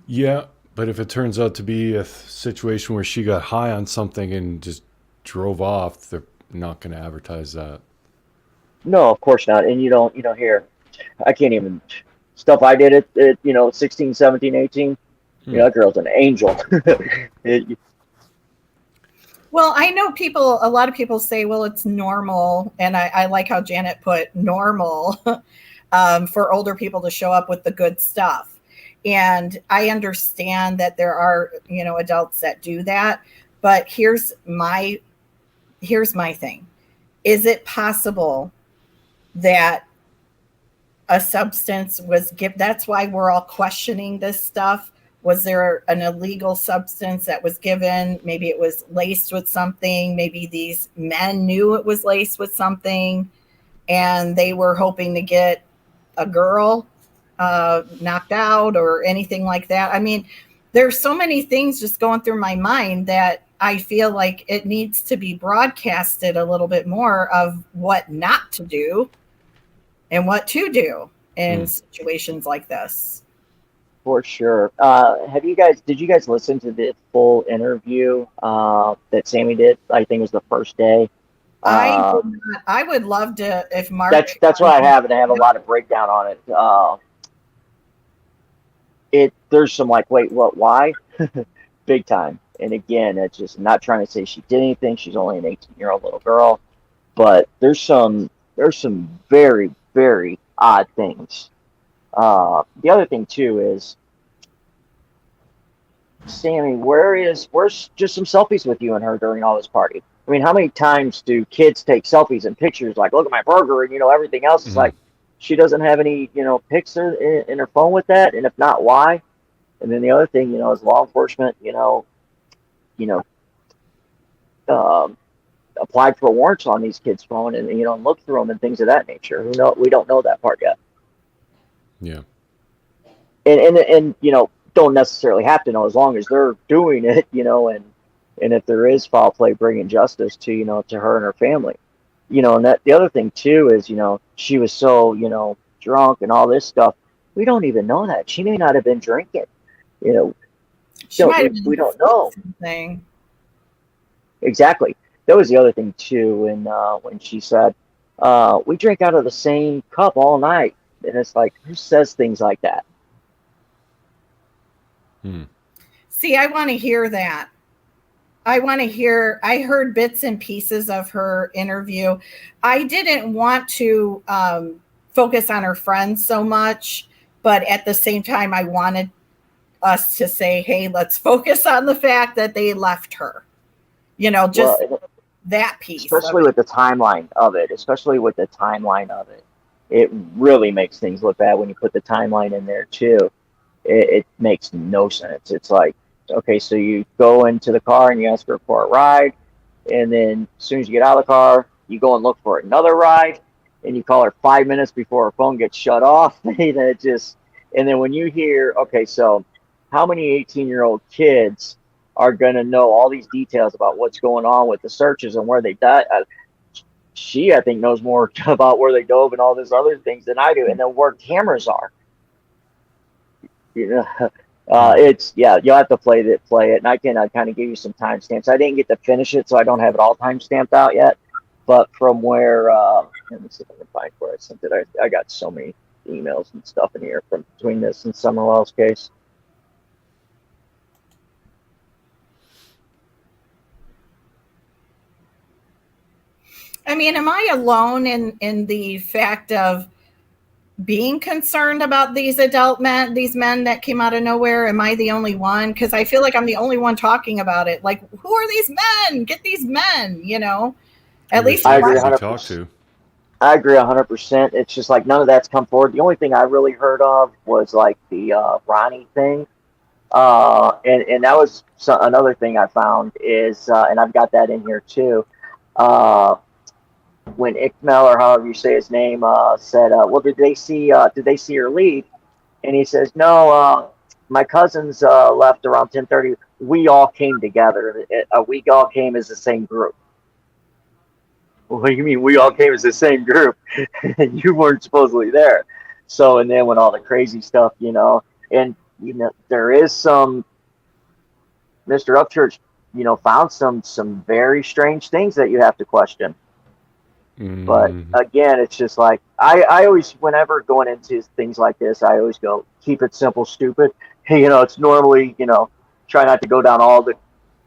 Speaker 1: Yeah, but if it turns out to be a situation where she got high on something and just drove off, they're not going to advertise that.
Speaker 3: No, of course not. And you don't hear, I can't even, stuff I did at 16, 17, 18. That girl's an angel.
Speaker 4: Well, I know a lot of people say, well, it's normal. And I like how Janet put normal for older people to show up with the good stuff. And I understand that there are, adults that do that. But here's my thing. Is it possible that a substance was given? That's why we're all questioning this stuff. Was there an illegal substance that was given? Maybe it was laced with something. Maybe these men knew it was laced with something and they were hoping to get a girl knocked out or anything like that. I mean, there's so many things just going through my mind that I feel like it needs to be broadcasted a little bit more of what not to do and what to do in situations like this.
Speaker 3: For sure. Did you guys listen to the full interview that Sami did? I think it was the first day.
Speaker 4: I would love to, if Mark.
Speaker 3: That's what I have, and I have a lot of breakdown on it. There's some like, wait, what, why? Big time. And again, it's just not trying to say she did anything. She's only an 18-year-old little girl, but there's some very, very odd things. The other thing too is, Sami, where's just some selfies with you and her during all this party? I mean, how many times do kids take selfies and pictures like, look at my burger, and everything else is like, she doesn't have any pics in her phone with that, and if not, why? And then the other thing, is law enforcement, applied for warrants on these kids' phone and look through them and things of that nature. We don't know that part yet.
Speaker 1: Yeah.
Speaker 3: And don't necessarily have to know as long as they're doing it, and if there is foul play, bringing justice to to her and her family. And that the other thing too is, she was so, drunk and all this stuff. We don't even know that. She may not have been drinking.
Speaker 4: She might have been
Speaker 3: we don't know.
Speaker 4: something.
Speaker 3: Exactly. That was the other thing too. And when she said, we drink out of the same cup all night. And it's like, who says things like that?
Speaker 4: See, I want to hear that. I heard bits and pieces of her interview. I didn't want to focus on her friends so much, but at the same time, I wanted us to say, hey, let's focus on the fact that they left her. That piece.
Speaker 3: Especially with the timeline of it. It really makes things look bad when you put the timeline in there too. It makes no sense. It's like, okay, so you go into the car and you ask her for a ride, and then as soon as you get out of the car, you go and look for another ride, and you call her 5 minutes before her phone gets shut off. And then when you hear, okay, so how many 18-year-old kids are going to know all these details about what's going on with the searches and where they died? She, I think, knows more about where they dove and all these other things than I do, and then where cameras are. You'll have to play it, and I can kind of give you some timestamps. I didn't get to finish it, so I don't have it all timestamped out yet. But from where, let me see if I can find where I sent it. I got so many emails and stuff in here from between this and Summerwell's case.
Speaker 4: I mean, am I alone in the fact of being concerned about these men that came out of nowhere? Am I the only one? Because I feel like I'm the only one talking about it. Like, who are these men? Get these men, At least
Speaker 3: I agree 100%. I agree 100%. It's just like none of that's come forward. The only thing I really heard of was like the Ronnie thing. And that was another thing I found is, and I've got that in here too. When Ickmel, or however you say his name, said, well, did they see her leave? And he says, no, my cousins left around 10:30. We all came together. We all came as the same group. What do you mean we all came as the same group? And you weren't supposedly there. So, and then when all the crazy stuff, and, there is some, Mr. Upchurch, found some very strange things that you have to question. But again, it's just like, I always, whenever going into things like this, I always go, keep it simple, stupid. Hey, it's normally, try not to go down all the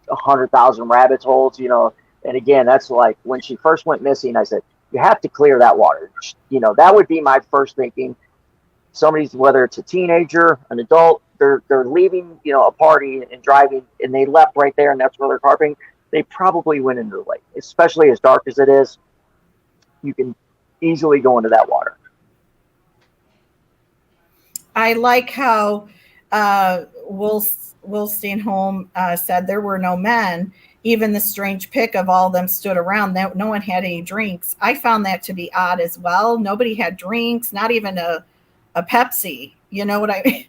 Speaker 3: 100,000 rabbit holes, And again, that's like when she first went missing, I said, you have to clear that water. That would be my first thinking. Somebody's, whether it's a teenager, an adult, they're leaving, a party and driving, and they left right there, and that's where they're carping. They probably went into the lake, especially as dark as it is. You can easily go into that water.
Speaker 4: I like how Wolstenholme said there were no men. Even the strange pic of all of them stood around. No one had any drinks. I found that to be odd as well. Nobody had drinks, not even a Pepsi. You know what I mean?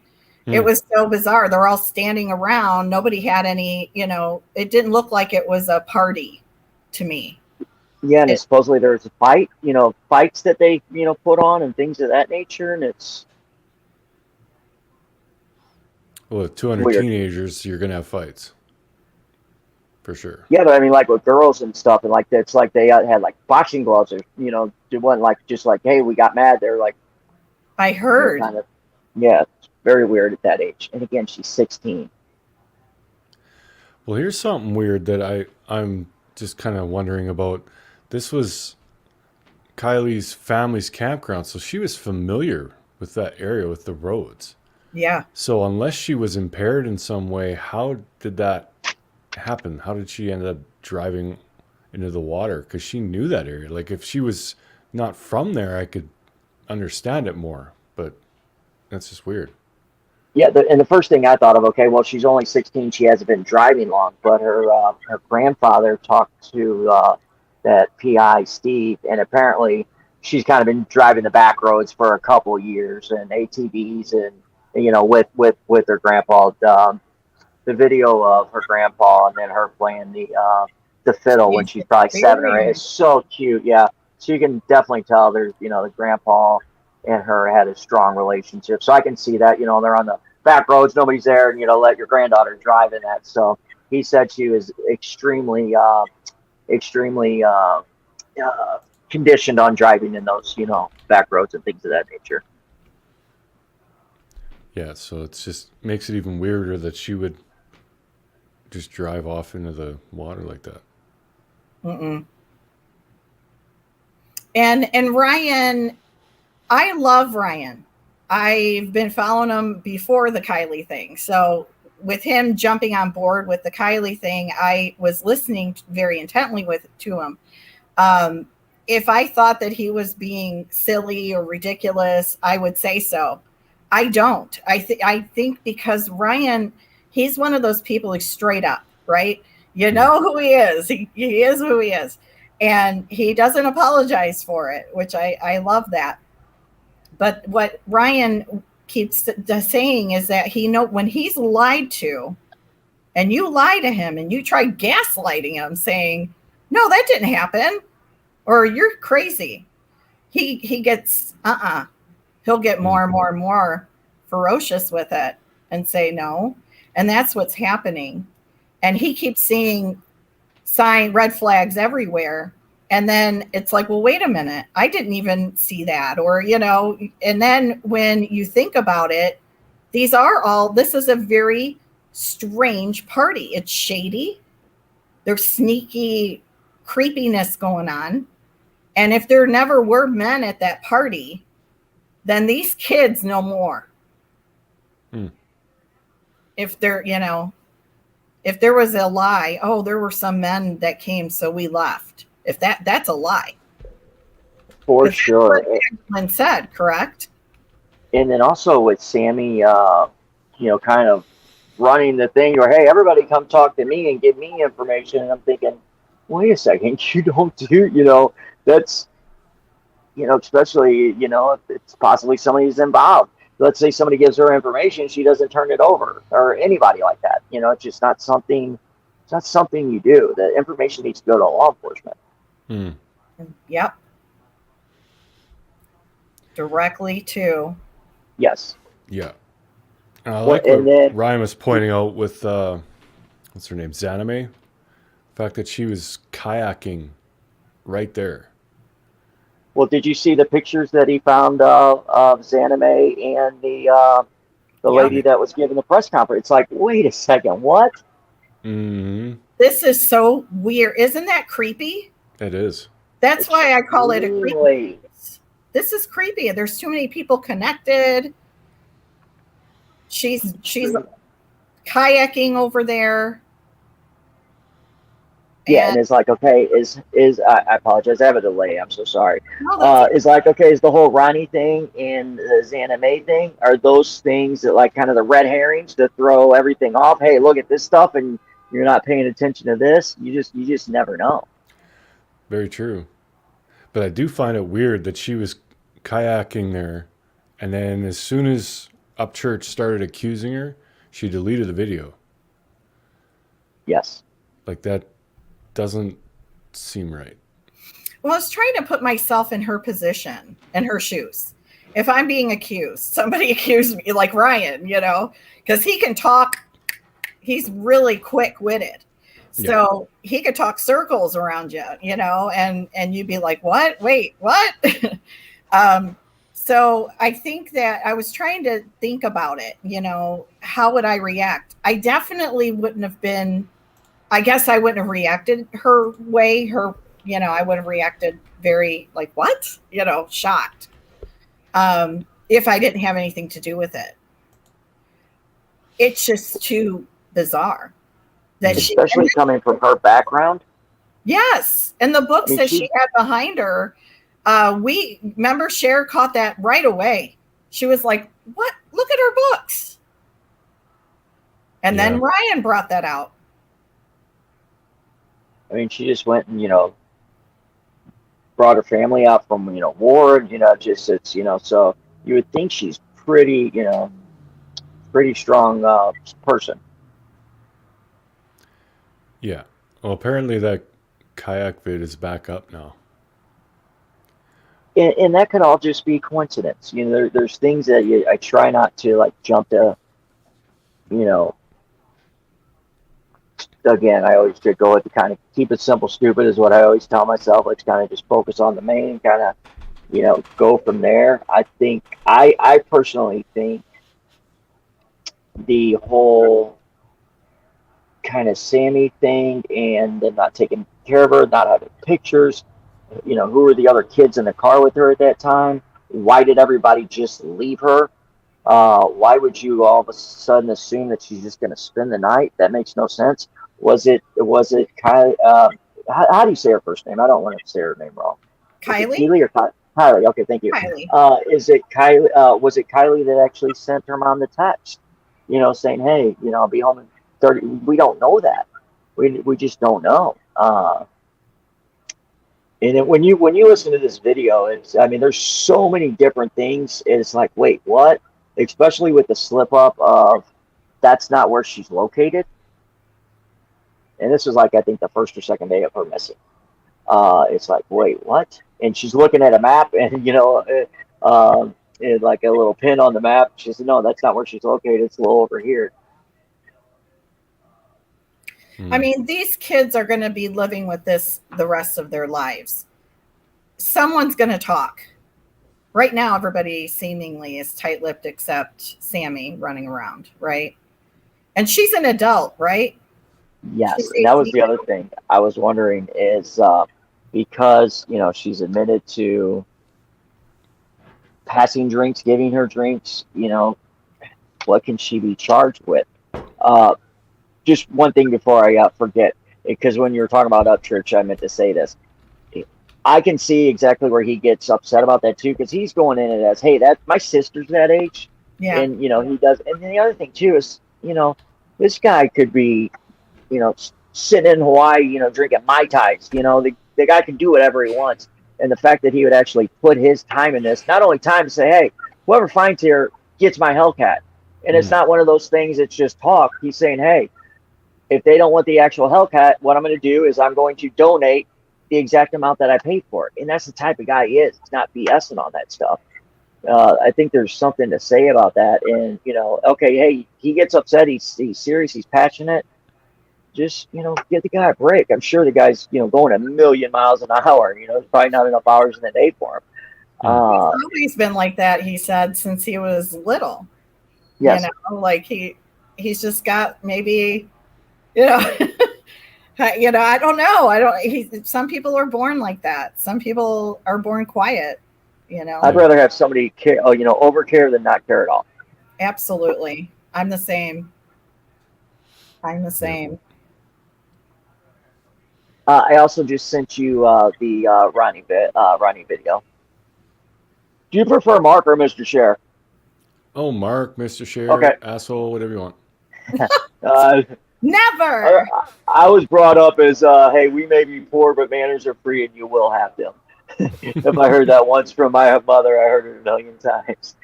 Speaker 4: It was so bizarre. They're all standing around. Nobody had any, it didn't look like it was a party to me.
Speaker 3: Yeah, and supposedly there's a fight, fights that they, put on and things of that nature, and it's...
Speaker 1: Well, with 200 weird. Teenagers, you're going to have fights. For sure.
Speaker 3: Yeah, but I mean, like with girls and stuff, and like it's like they had like boxing gloves, or it wasn't like just like, hey, we got mad. They're like,
Speaker 4: I heard.
Speaker 3: Yeah, it's very weird at that age. And again, she's 16.
Speaker 1: Well, here's something weird that I'm just kind of wondering about. This was Kiely's family's campground, so she was familiar with that area, with the roads.
Speaker 4: Yeah.
Speaker 1: So unless she was impaired in some way, how did that happen? How did she end up driving into the water? Because she knew that area. Like if she was not from there, I could understand it more, but that's just weird.
Speaker 3: Yeah, and the first thing I thought of, okay, well, she's only 16, she hasn't been driving long, but her grandfather talked to that PI, Steve, and apparently she's kind of been driving the back roads for a couple years, and ATVs, and with her grandpa. The video of her grandpa and then her playing the fiddle when she's probably 7 or 8 is so cute. Yeah, so you can definitely tell there's, the grandpa and her had a strong relationship. So I can see that, they're on the back roads, nobody's there, and, let your granddaughter drive in that. So he said she was extremely, conditioned on driving in those, back roads and things of that nature.
Speaker 1: Yeah, so it's just makes it even weirder that she would just drive off into the water like that.
Speaker 4: Mm-mm. And Ryan, I love Ryan. I've been following him before the Kiely thing. So with him jumping on board with the Kiely thing, I was listening very intently to him. If I thought that he was being silly or ridiculous, I would say so. I don't. I think because Ryan, he's one of those people who's straight up, right? You know who he is. He is who he is. And he doesn't apologize for it, which I love that. But what Ryan keeps saying is that when he's lied to, and you lie to him and you try gaslighting him saying, no, that didn't happen, or you're crazy, he gets, he'll get more and more and more ferocious with it and say no. And that's what's happening. And he keeps seeing red flags everywhere. And then it's like, well, wait a minute, I didn't even see that. Or, and then when you think about it, this is a very strange party. It's shady. There's sneaky creepiness going on. And if there never were men at that party, then these kids know more. If they're, if there was a lie, oh, there were some men that came, so we left. If that's a lie.
Speaker 3: For sure.
Speaker 4: Lynn said, correct?
Speaker 3: And then also with Sami, kind of running the thing, or hey, everybody come talk to me and give me information. And I'm thinking, wait a second, you don't do, that's, especially, if it's possibly somebody who's involved. Let's say somebody gives her information, she doesn't turn it over, or anybody like that. It's just not something. It's not something you do. The information needs to go to law enforcement.
Speaker 4: Yep. Directly to.
Speaker 3: Yes.
Speaker 1: Yeah. I like what Ryan was pointing out with what's her name, Zanime. The fact that she was kayaking right there.
Speaker 3: Well, did you see the pictures that he found of Zanime and the lady that was giving the press conference? It's like, wait a second, what?
Speaker 1: Mm-hmm.
Speaker 4: This is so weird. Isn't that creepy?
Speaker 1: It is.
Speaker 4: That's why I call it a creepy. This is creepy. There's too many people connected. She's kayaking over there.
Speaker 3: Yeah, and it's like, okay, I apologize, I have a delay, I'm so sorry.
Speaker 4: No,
Speaker 3: it's like, okay, is the whole Ronnie thing and the Zanime thing, are those things that like kind of the red herrings to throw everything off? Hey, look at this stuff and you're not paying attention to this. You just never know.
Speaker 1: Very true. But I do find it weird that she was kayaking there, and then as soon as Upchurch started accusing her, she deleted the video.
Speaker 3: Yes.
Speaker 1: Like that doesn't seem right.
Speaker 4: Well, I was trying to put myself in her position, in her shoes. If I'm being accused, somebody accused me like Ryan, because he can talk. He's really quick-witted. So he could talk circles around you, and you'd be like, what? Wait, what? So I think that I was trying to think about it, how would I react? I definitely wouldn't have been, I guess I wouldn't have reacted her way, I would have reacted very like, what? Shocked. If I didn't have anything to do with it. It's just too bizarre.
Speaker 3: Especially coming from her background.
Speaker 4: Yes. And the books that she had behind her, remember Cher caught that right away. She was like, what? Look at her books. And then Ryan brought that out.
Speaker 3: I mean, she just went and, brought her family out from, war, so you would think she's pretty strong person.
Speaker 1: Yeah. Well, apparently that kayak vid is back up now.
Speaker 3: and that could all just be coincidence. You know, there's things that I try not to like jump to. You know, again, I always just go with the kind of keep it simple, stupid is what I always tell myself. Let's kind of just focus on the main, kind of, go from there. I personally think the whole kind of Sami thing and them not taking care of her, not having pictures, who were the other kids in the car with her at that time? Why did everybody just leave her? Why would you all of a sudden assume that she's just going to spend the night? That makes no sense. Was it Kylie? How do you say her first name? I don't want to say her name wrong.
Speaker 4: Kylie?
Speaker 3: Keely or Kylie? Okay, thank you.
Speaker 4: Kylie.
Speaker 3: Is it Kylie? Was it Kylie that actually sent her mom the text? Saying, "Hey, I'll be home in 30." We don't know that. We just don't know. And then when you listen to this video, there's so many different things. It's like, wait, what? Especially with the slip up of that's not where she's located. And this was like, I think the first or second day of her missing. It's like, wait, what? And she's looking at a map and, like a little pin on the map. She said, no, that's not where she's located. It's a little over here.
Speaker 4: I mean, these kids are going to be living with this the rest of their lives. Someone's going to talk. Right now, everybody seemingly is tight-lipped except Sami running around, right? And she's an adult, right?
Speaker 3: Yes, and that was the other thing I was wondering is because, she's admitted to passing drinks, giving her drinks, what can she be charged with? Just one thing before I forget, because when you were talking about Upchurch, I meant to say this. I can see exactly where he gets upset about that too, because he's going in it as, hey, my sister's that age.
Speaker 4: Yeah.
Speaker 3: And, he does. And then the other thing too is, this guy could be, sitting in Hawaii, drinking Mai Tais. The guy can do whatever he wants. And the fact that he would actually put his time in this, not only time to say, hey, whoever finds here gets my Hellcat. And it's not one of those things that's just talk. He's saying, hey, if they don't want the actual Hellcat, what I'm going to do is I'm going to donate the exact amount that I paid for it. And that's the type of guy he is. He's not BSing on that stuff. I think there's something to say about that. And, okay, hey, he gets upset. He's serious. He's passionate. Just, get the guy a break. I'm sure the guy's, going a million miles an hour. There's probably not enough hours in the day for him.
Speaker 4: He's always been like that, he said, since he was little.
Speaker 3: Yes.
Speaker 4: Like he's just got maybe, I don't know. Some people are born like that. Some people are born quiet,
Speaker 3: I'd rather have somebody care, over care than not care at all.
Speaker 4: Absolutely. I'm the same.
Speaker 3: I also just sent you the Rodni video. Do you prefer Mark or Mr. Sheriff?
Speaker 1: Oh, Mark, Mr. Sheriff,
Speaker 3: okay.
Speaker 1: Asshole, whatever you want.
Speaker 4: Never.
Speaker 3: I was brought up as, hey, we may be poor, but manners are free, and you will have them. If I heard that once from my mother, I heard it a million times.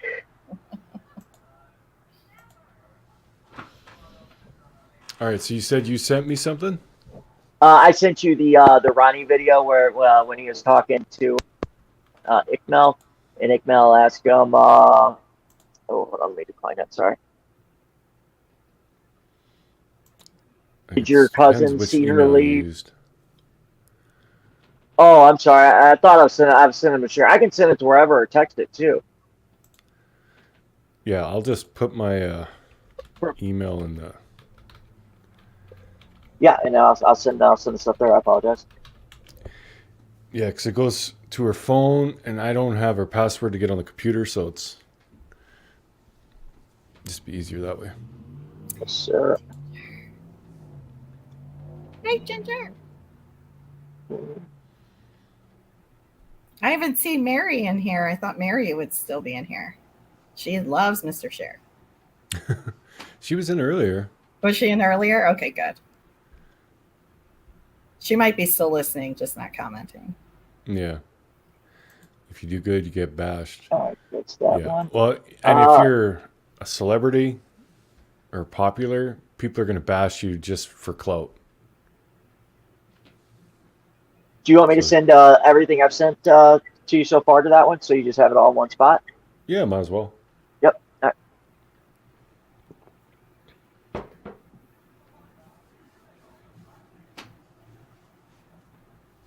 Speaker 1: All right, so you said you sent me something?
Speaker 3: I sent you the Rodni video where when he was talking to Ikmel, and Ikmel asked him, hold on, let me decline that, sorry. Did your cousin see her leave? Oh, I'm sorry. I thought I was sending it to share. I can send it to wherever or text it too.
Speaker 1: Yeah, I'll just put my email in the.
Speaker 3: Yeah, and I'll send the stuff there. I apologize.
Speaker 1: Yeah, because it goes to her phone, and I don't have her password to get on the computer, so it's just be easier that way.
Speaker 3: Yes, sir.
Speaker 4: Hey, Ginger. I haven't seen Mary in here. I thought Mary would still be in here. She loves Mr. Sheriff.
Speaker 1: She was in earlier.
Speaker 4: Was she in earlier? Okay, good. She might be still listening, just not commenting.
Speaker 1: Yeah. If you do good, you get bashed.
Speaker 3: Oh, that's that one.
Speaker 1: Well, and if you're a celebrity or popular, people are going to bash you just for clout.
Speaker 3: Do you want me to send everything I've sent to to you so far to that one? So you just have it all in one spot?
Speaker 1: Yeah, might as well.
Speaker 3: Yep. All right.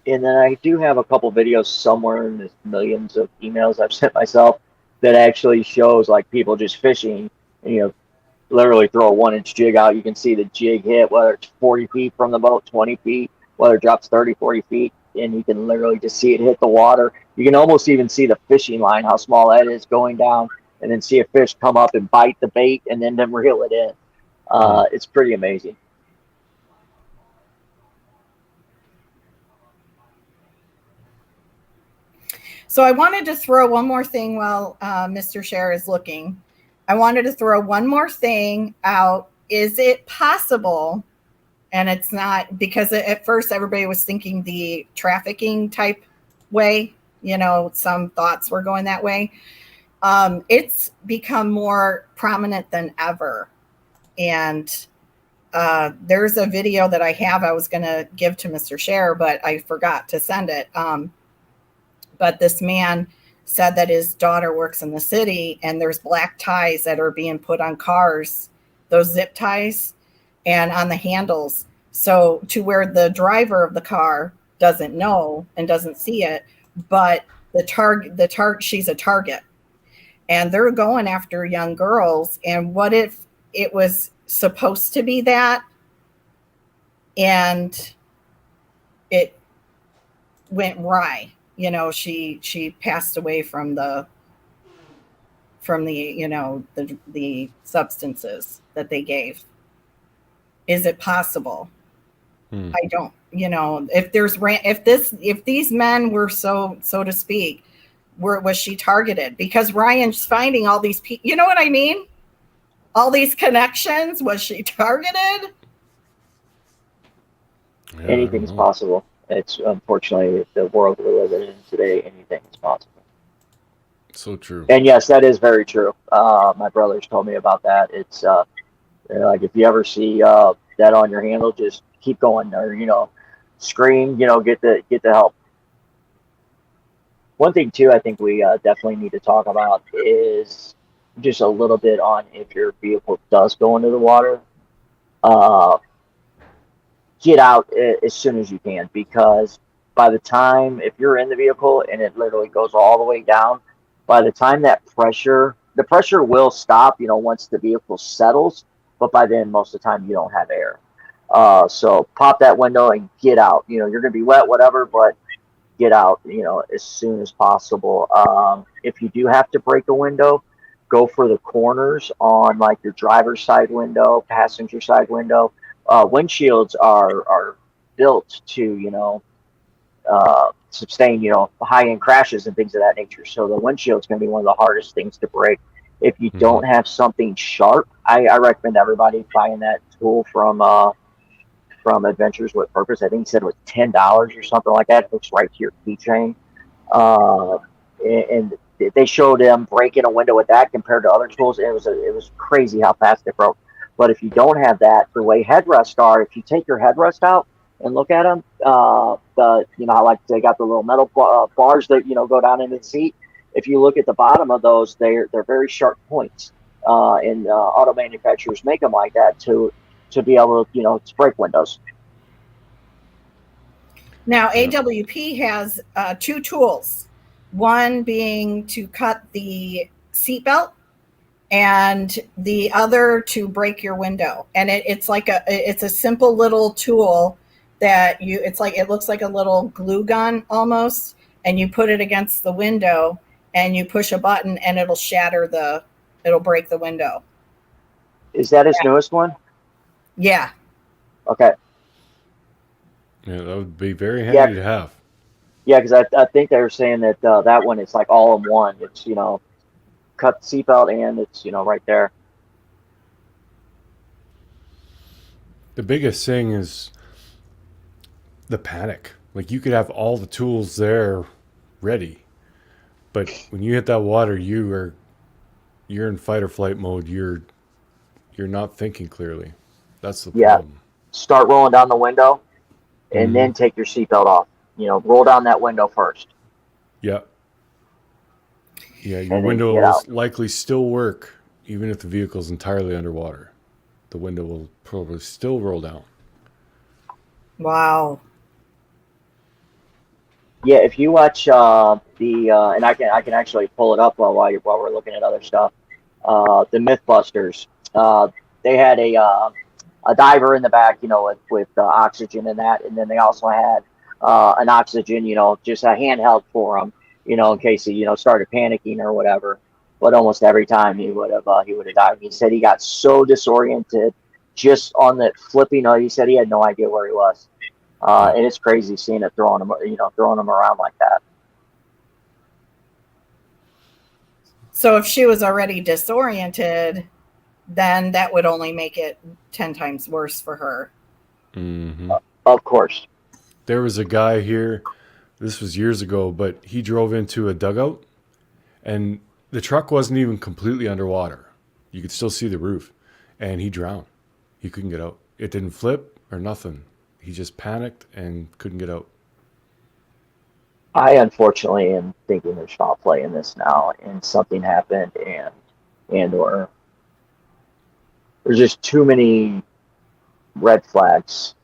Speaker 3: And then I do have a couple videos somewhere in the millions of emails I've sent myself that actually shows like people just fishing and, you know, literally throw a 1-inch jig out. You can see the jig hit, whether it's 40 feet from the boat, 20 feet, whether it drops 30, 40 feet, and you can literally just see it hit the water. You can almost even see the fishing line, how small that is going down, and then see a fish come up and bite the bait and then reel it in. It's pretty amazing.
Speaker 4: So I wanted to throw one more thing while Mr. Scher is looking. I wanted to throw one more thing out. Is it possible, and it's not, because at first everybody was thinking the trafficking type way, you know, some thoughts were going that way. It's become more prominent than ever. And there's a video that I have I was going to give to Mr. Scher, but I forgot to send it. But this man said that his daughter works in the city and there's black ties that are being put on cars, those zip ties, and on the handles. So to where the driver of the car doesn't know and doesn't see it, but she's a target. And they're going after young girls. And what if it was supposed to be that and it went awry? You know, she passed away from the you know, the substances that they gave. Is it possible? I don't, you know, if these men were so to speak, was she targeted? Because Ryan's finding all these people, you know what I mean? All these connections, was she targeted?
Speaker 1: Yeah,
Speaker 3: Anything's possible. It's unfortunately the world we're living in today. Anything is possible.
Speaker 1: So true.
Speaker 3: And yes, that is very true. My brothers told me about that. It's like if you ever see that on your handle, just keep going, or you know, scream. You know, get the help. One thing too, I think we definitely need to talk about is just a little bit on if your vehicle does go into the water. Get out as soon as you can, because by the time, if you're in the vehicle and it literally goes all the way down, by the time the pressure will stop, you know, once the vehicle settles, but by then most of the time you don't have air. So pop that window and get out. You know, you're going to be wet, whatever, but get out, you know, as soon as possible. If you do have to break a window, go for the corners on like your driver's side window, passenger side window. Windshields are built to, you know, sustain, you know, high-end crashes and things of that nature. So the windshield's going to be one of the hardest things to break. If you don't have something sharp, I recommend everybody buying that tool from Adventures with Purpose. I think he said it was $10 or something like that. It hooks right to your keychain. And they showed them breaking a window with that compared to other tools. It was crazy how fast it broke. But if you don't have that, the way headrests are, if you take your headrest out and look at them, you know, like they got the little metal bars that, you know, go down into the seat. If you look at the bottom of those, they're very sharp points. And auto manufacturers make them like that to be able to, you know, to break windows.
Speaker 4: Now, AWP has two tools. One being to cut the seatbelt, and the other to break your window. And it's a simple little tool that it looks like a little glue gun almost, and you put it against the window and you push a button and it'll break the window.
Speaker 3: Is that his newest one?
Speaker 4: Yeah.
Speaker 3: Okay.
Speaker 1: Yeah, that would be very handy to have.
Speaker 3: Yeah, because I think they were saying that that one is like all in one. It's, you know, cut the seatbelt and it's, you know, right there.
Speaker 1: The biggest thing is the panic. Like, you could have all the tools there ready, but when you hit that water, you're in fight or flight mode. You're not thinking clearly. That's the problem.
Speaker 3: Start rolling down the window and then take your seatbelt off. You know, roll down that window first.
Speaker 1: Yeah. Yeah, your
Speaker 3: and then
Speaker 1: window
Speaker 3: get
Speaker 1: will
Speaker 3: out.
Speaker 1: likely still work even if the vehicle's entirely underwater. The window will probably still roll down.
Speaker 4: Wow.
Speaker 3: Yeah, if you watch and I can actually pull it up while we're looking at other stuff. The MythBusters. They had a diver in the back, with oxygen and that, and then they also had an oxygen, just a handheld for him, in case he, started panicking or whatever. But almost every time he would have died. He said he got so disoriented just on the flipping. He said he had no idea where he was. And it's crazy seeing it throwing him around like that.
Speaker 4: So if she was already disoriented, then that would only make it 10 times worse for her.
Speaker 1: Mm-hmm.
Speaker 3: Of course.
Speaker 1: There was a guy here, this was years ago, but he drove into a dugout and the truck wasn't even completely underwater. You could still see the roof, and he drowned. He couldn't get out. It didn't flip or nothing. He just panicked and couldn't get out.
Speaker 3: I unfortunately am thinking there's foul play in this now, and something happened, or there's just too many red flags.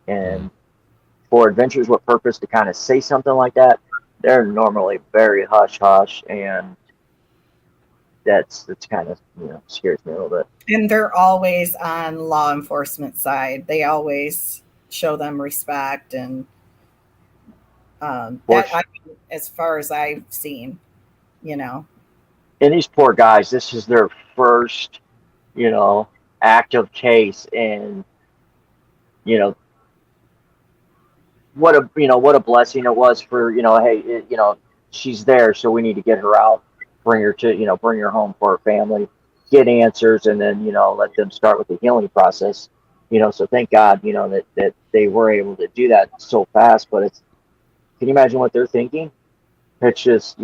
Speaker 3: And for Adventures with Purpose to kind of say something like that, they're normally very hush hush, and that's kind of scares me a little bit.
Speaker 4: And they're always on law enforcement side. They always show them respect, and as far as I've seen,
Speaker 3: And these poor guys, this is their first, active case, and what a blessing it was for hey, she's there, so we need to get her out, bring her home for her family, get answers, and then let them start with the healing process. So thank God that they were able to do that so fast. But can you imagine what they're thinking? It's just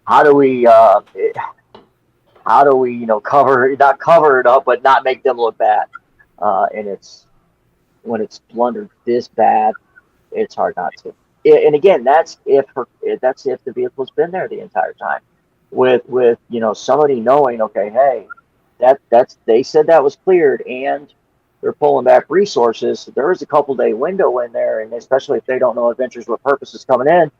Speaker 3: how do we not cover it up, but not make them look bad. And it's when it's blundered this bad, it's hard not to. And again, that's if the vehicle's been there the entire time, with somebody knowing, okay, hey, that's they said that was cleared, and they're pulling back resources. There is a couple-day window in there, and especially if they don't know Adventures with Purpose is coming in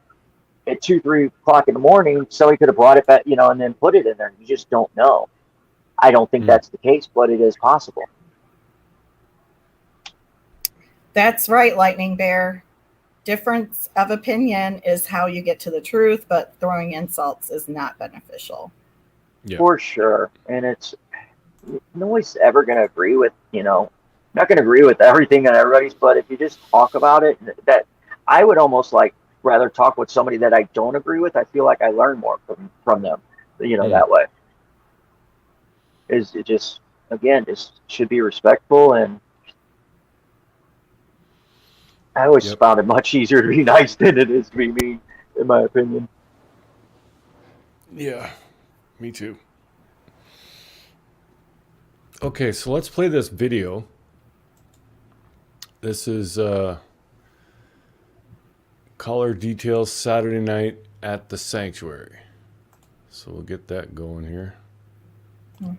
Speaker 3: at 2-3 o'clock in the morning, somebody could have brought it back, and then put it in there. You just don't know. I don't think that's the case, but it is possible.
Speaker 4: That's right, Lightning Bear. Difference of opinion is how you get to the truth, but throwing insults is not beneficial.
Speaker 1: Yeah.
Speaker 3: For sure. And it's nobody's ever going to agree with, not going to agree with everything on everybody's, but if you just talk about it, that I would almost rather talk with somebody that I don't agree with. I feel like I learn more from them, that way. Is it just should be respectful, and I always found it much easier to be nice than it is to be mean, in my opinion.
Speaker 1: Yeah, me too. Okay, so let's play this video. This is caller details Saturday night at the sanctuary. So we'll get that going here. And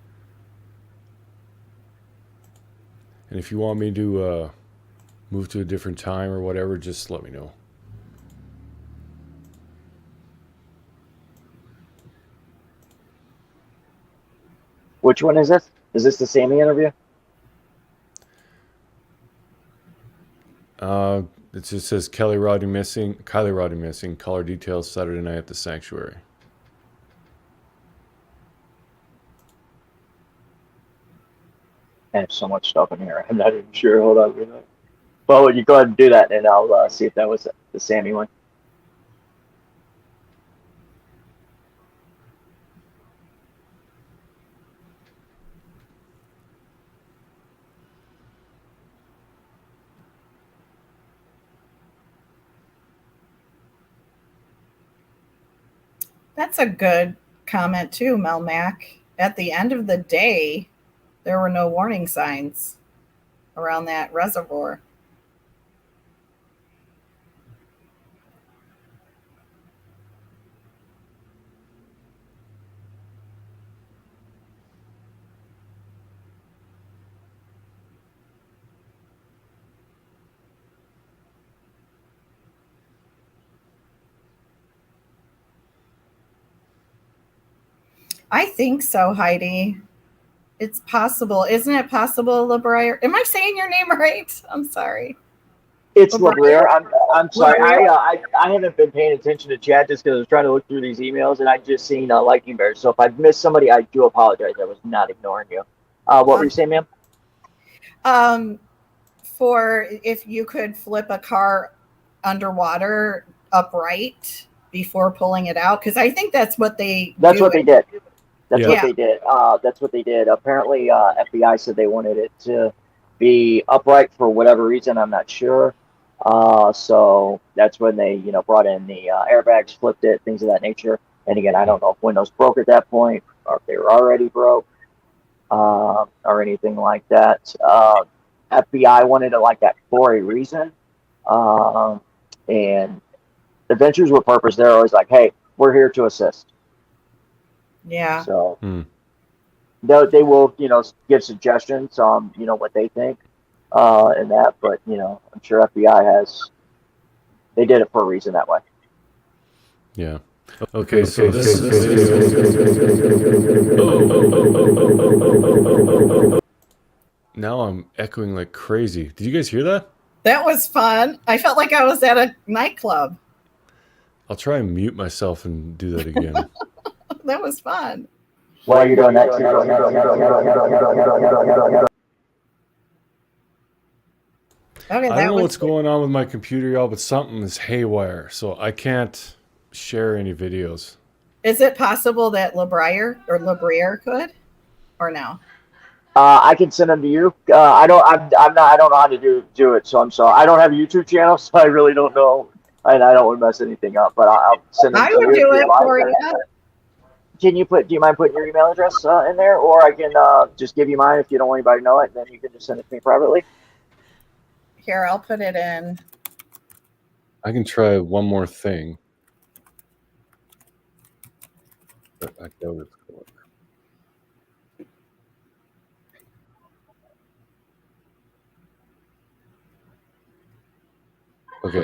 Speaker 1: if you want me to move to a different time or whatever, just let me know.
Speaker 3: Which one is this? Is this the Sami interview?
Speaker 1: It just says Kiely Rodni missing. Caller details Saturday night at the sanctuary.
Speaker 3: I have so much stuff in here. I'm not even sure. Hold on. Well, you go ahead and do that, and I'll see if that was the Sami one.
Speaker 4: That's a good comment too, Melmac. At the end of the day, there were no warning signs around that reservoir. I think so, Heidi. It's possible. Isn't it possible, Labrier? Am I saying your name right? I'm sorry.
Speaker 3: It's Labrier. I'm sorry.
Speaker 4: Labrier?
Speaker 3: I haven't been paying attention to chat just because I was trying to look through these emails and I just seen liking bears. So if I've missed somebody, I do apologize. I was not ignoring you. What were you saying, ma'am?
Speaker 4: For if you could flip a car underwater upright before pulling it out, because I think that's what they.
Speaker 3: That's what they did. That's
Speaker 1: Yeah.
Speaker 3: what they did. That's what they did. Apparently, FBI said they wanted it to be upright for whatever reason. I'm not sure. So that's when they, brought in the airbags, flipped it, things of that nature. And again, I don't know if windows broke at that point or if they were already broke or anything like that. FBI wanted it like that for a reason. And Adventures with Purpose, they're always like, hey, we're here to assist.
Speaker 4: Yeah.
Speaker 3: So they will, give suggestions on, what they think and that. But, I'm sure FBI they did it for a reason that way.
Speaker 1: Yeah. Okay, so this now I'm echoing like crazy. Did you guys hear that?
Speaker 4: That was fun. I felt like I was at a nightclub.
Speaker 1: I'll try and mute myself and do that again.
Speaker 4: That was fun.
Speaker 3: While you're doing that,
Speaker 4: Okay,
Speaker 1: I don't know what's going on with my computer, y'all, but something is haywire, so I can't share any videos.
Speaker 4: Is it possible that Labrier could, or no?
Speaker 3: I can send them to you. I don't know how to do it, so I'm sorry. I don't have a YouTube channel, so I really don't know, and I don't want to mess anything up. But I'll send them.
Speaker 4: I would do it for you.
Speaker 3: Do you mind putting your email address in there, or I can just give you mine if you don't want anybody to know it, and then you can just send it to me privately.
Speaker 4: Here, I'll put it in.
Speaker 1: I can try one more thing. But I doubt it's going. Okay.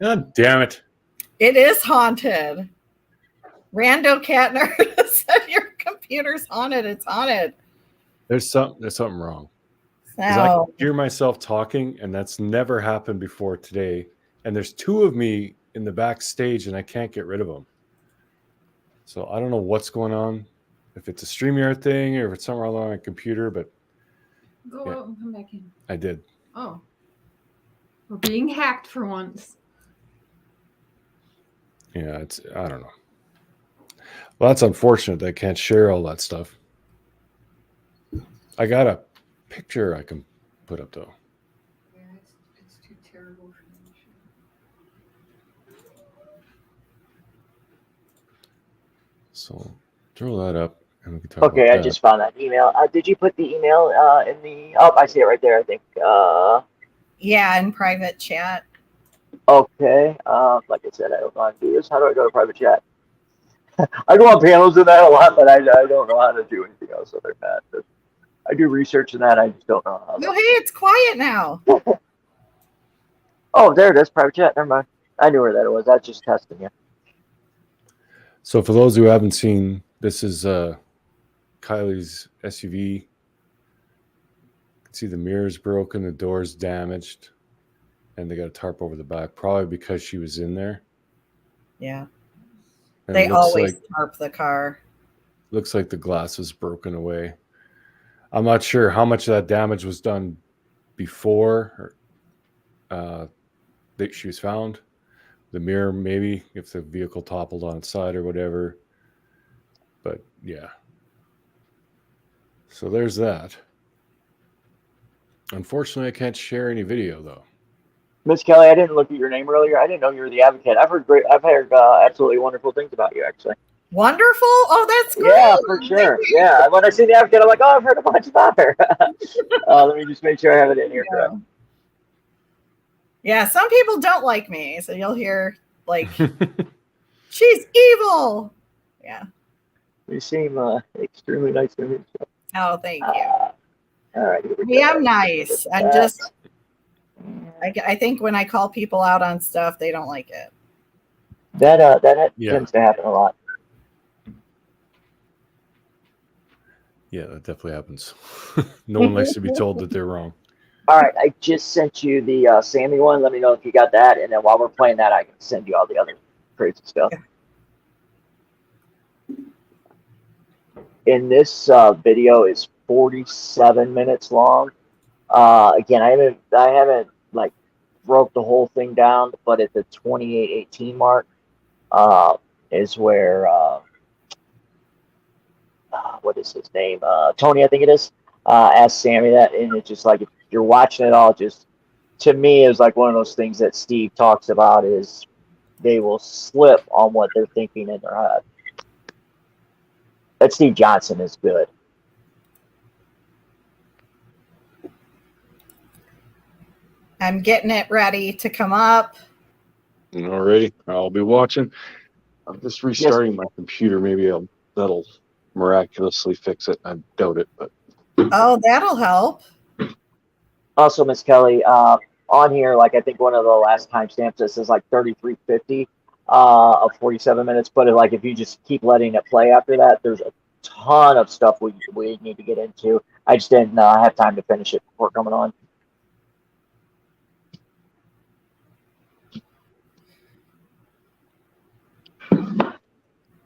Speaker 1: God damn it.
Speaker 4: It is haunted. Rando Cat Nerd said your computer's haunted. It's haunted.
Speaker 1: There's something wrong. Because I can hear myself talking, and that's never happened before today. And there's two of me in the backstage, and I can't get rid of them. So I don't know what's going on. If it's a StreamYard thing or if it's somewhere along my computer, but
Speaker 2: Go out and come back in.
Speaker 1: I did.
Speaker 2: Oh. We're being hacked for once.
Speaker 1: Yeah, I don't know. Well, that's unfortunate that I can't share all that stuff. I got a picture I can put up, though.
Speaker 2: Yeah, it's too terrible for me to share.
Speaker 1: So throw that up and we can talk
Speaker 3: Okay,
Speaker 1: about
Speaker 3: I
Speaker 1: that.
Speaker 3: just found that email. Did you put the email in the? Oh, I see it right there. I think.
Speaker 4: Yeah, in private chat.
Speaker 3: Okay. Like I said, I don't know how to do this. How do I go to private chat? I go on panels and that a lot, but I don't know how to do anything else other than that. But I do research in that. I just don't know how.
Speaker 4: No, hey, it's quiet now.
Speaker 3: Oh, there it is. Private chat. Never mind. I knew where that was. I was just testing you.
Speaker 1: So for those who haven't seen, this is Kiely's SUV. You can see the mirror's broken, the door's damaged, and they got a tarp over the back, probably because she was in there.
Speaker 4: Yeah.
Speaker 1: And
Speaker 4: They
Speaker 1: it looks
Speaker 4: always
Speaker 1: like,
Speaker 4: tarp the car.
Speaker 1: looks like the glass was broken away. I'm not sure how much of that damage was done before that she was found. The mirror, maybe, if the vehicle toppled on its side or whatever. But yeah. So there's that. Unfortunately, I can't share any video though.
Speaker 3: Miss Kelly, I didn't look at your name earlier. I didn't know you were the advocate. I've heard absolutely wonderful things about you, actually.
Speaker 4: Wonderful? Oh, that's great.
Speaker 3: Yeah, for sure. Yeah, when I see the advocate, I'm like, oh, I've heard a bunch about her. Let me just make sure I have it in here correct.
Speaker 4: Yeah, some people don't like me, so you'll hear like, she's evil. Yeah.
Speaker 3: You seem extremely nice to me.
Speaker 4: Oh, thank you.
Speaker 3: All right, here we
Speaker 4: Yeah,
Speaker 3: go.
Speaker 4: I'm nice. I'm just, I think when I call people out on stuff, they don't like it.
Speaker 3: That
Speaker 1: Yeah.
Speaker 3: tends to happen a lot.
Speaker 1: Yeah, that definitely happens. No one likes to be told that they're wrong.
Speaker 3: All right, I just sent you the Sami one. Let me know if you got that, and then while we're playing that, I can send you all the other crazy stuff. And this video is 47 minutes long. Again, I haven't like broke the whole thing down, but at the 28:18 mark is where what is his name? Tony, I think it is. Asked Sami that, and it's just like if you're watching it all, just to me is like one of those things that Steve talks about is they will slip on what they're thinking in their head. That Steve Johnson is good.
Speaker 4: I'm getting it ready to come up.
Speaker 1: Alrighty, I'll be watching. I'm just restarting my computer. Maybe that'll miraculously fix it. I doubt it, but
Speaker 4: Oh, that'll help.
Speaker 3: Also, Miss Kelly, on here, like I think one of the last timestamps that says like 33:50 of 47 minutes. But like if you just keep letting it play after that, there's a ton of stuff we need to get into. I just didn't have time to finish it before coming on.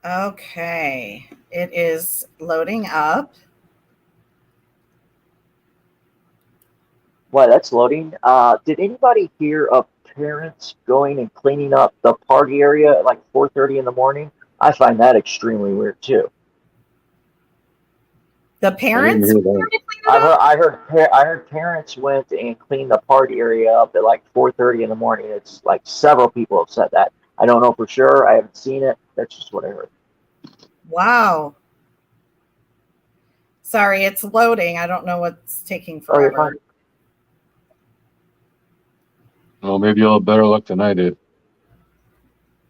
Speaker 4: Okay, it is loading up.
Speaker 3: While that's loading, did anybody hear of parents going and cleaning up the party area at like 4:30 in the morning? I find that extremely weird too.
Speaker 4: The parents?
Speaker 3: I heard parents went and cleaned the party area up at like 4:30 in the morning. It's like several people have said that. I don't know for sure. I haven't seen it. That's just what I heard.
Speaker 4: Wow. Sorry, it's loading. I don't know what's taking
Speaker 3: Oh, you're
Speaker 4: forever.
Speaker 3: fine.
Speaker 1: well, maybe you'll have better luck than I did.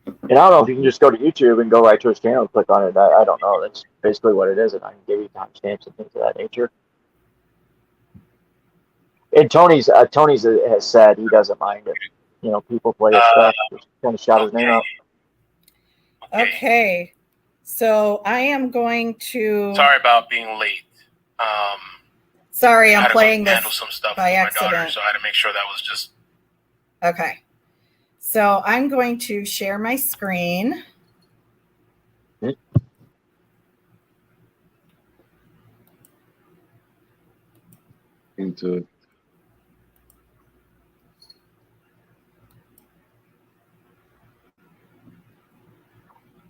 Speaker 3: And I don't know if you can just go to YouTube and go right to his channel and click on it. I don't know. That's basically what it is, and I can give you timestamps and things of that nature. And Tony's has said he doesn't mind if people play his stuff. Just kind of shout his name out.
Speaker 4: Okay. So I am going to.
Speaker 5: Sorry about being late.
Speaker 4: Sorry,
Speaker 5: I
Speaker 4: I'm
Speaker 5: had to
Speaker 4: playing
Speaker 5: go handle
Speaker 4: this
Speaker 5: some stuff
Speaker 4: by
Speaker 5: with my
Speaker 4: accident.
Speaker 5: daughter, so I had to make sure that was just.
Speaker 4: Okay. So I'm going to share my screen.
Speaker 1: Into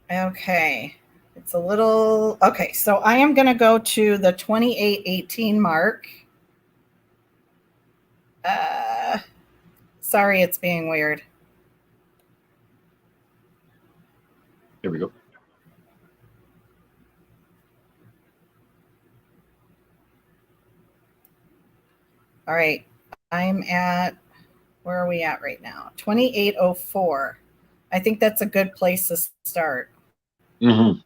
Speaker 4: Okay. It's a little. Okay. So I am going to go to the 28:18 mark. Sorry, it's being weird.
Speaker 1: Here we go.
Speaker 4: All right. I'm at, where are we at right now? 28:04. I think that's a good place to start.
Speaker 1: Mm-hmm.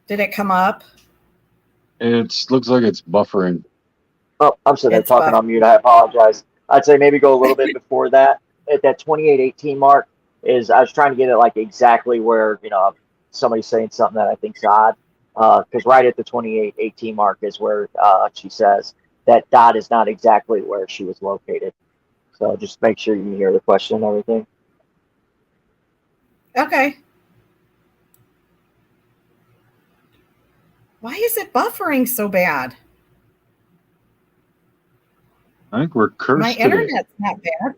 Speaker 4: Did it come up?
Speaker 1: It looks like it's buffering.
Speaker 3: Oh, I'm sitting there
Speaker 4: It's
Speaker 3: talking
Speaker 4: buff-
Speaker 3: on mute. I apologize. I'd say maybe go a little bit before that. At that 28:18 mark I was trying to get it like exactly where somebody's saying something that I think's odd. Because right at the 28:18 mark is where she says that dot is not exactly where she was located. So just make sure you hear the question and everything.
Speaker 4: Okay. Why is it buffering so bad?
Speaker 1: I think we're cursed
Speaker 4: My
Speaker 1: today.
Speaker 4: internet's not bad.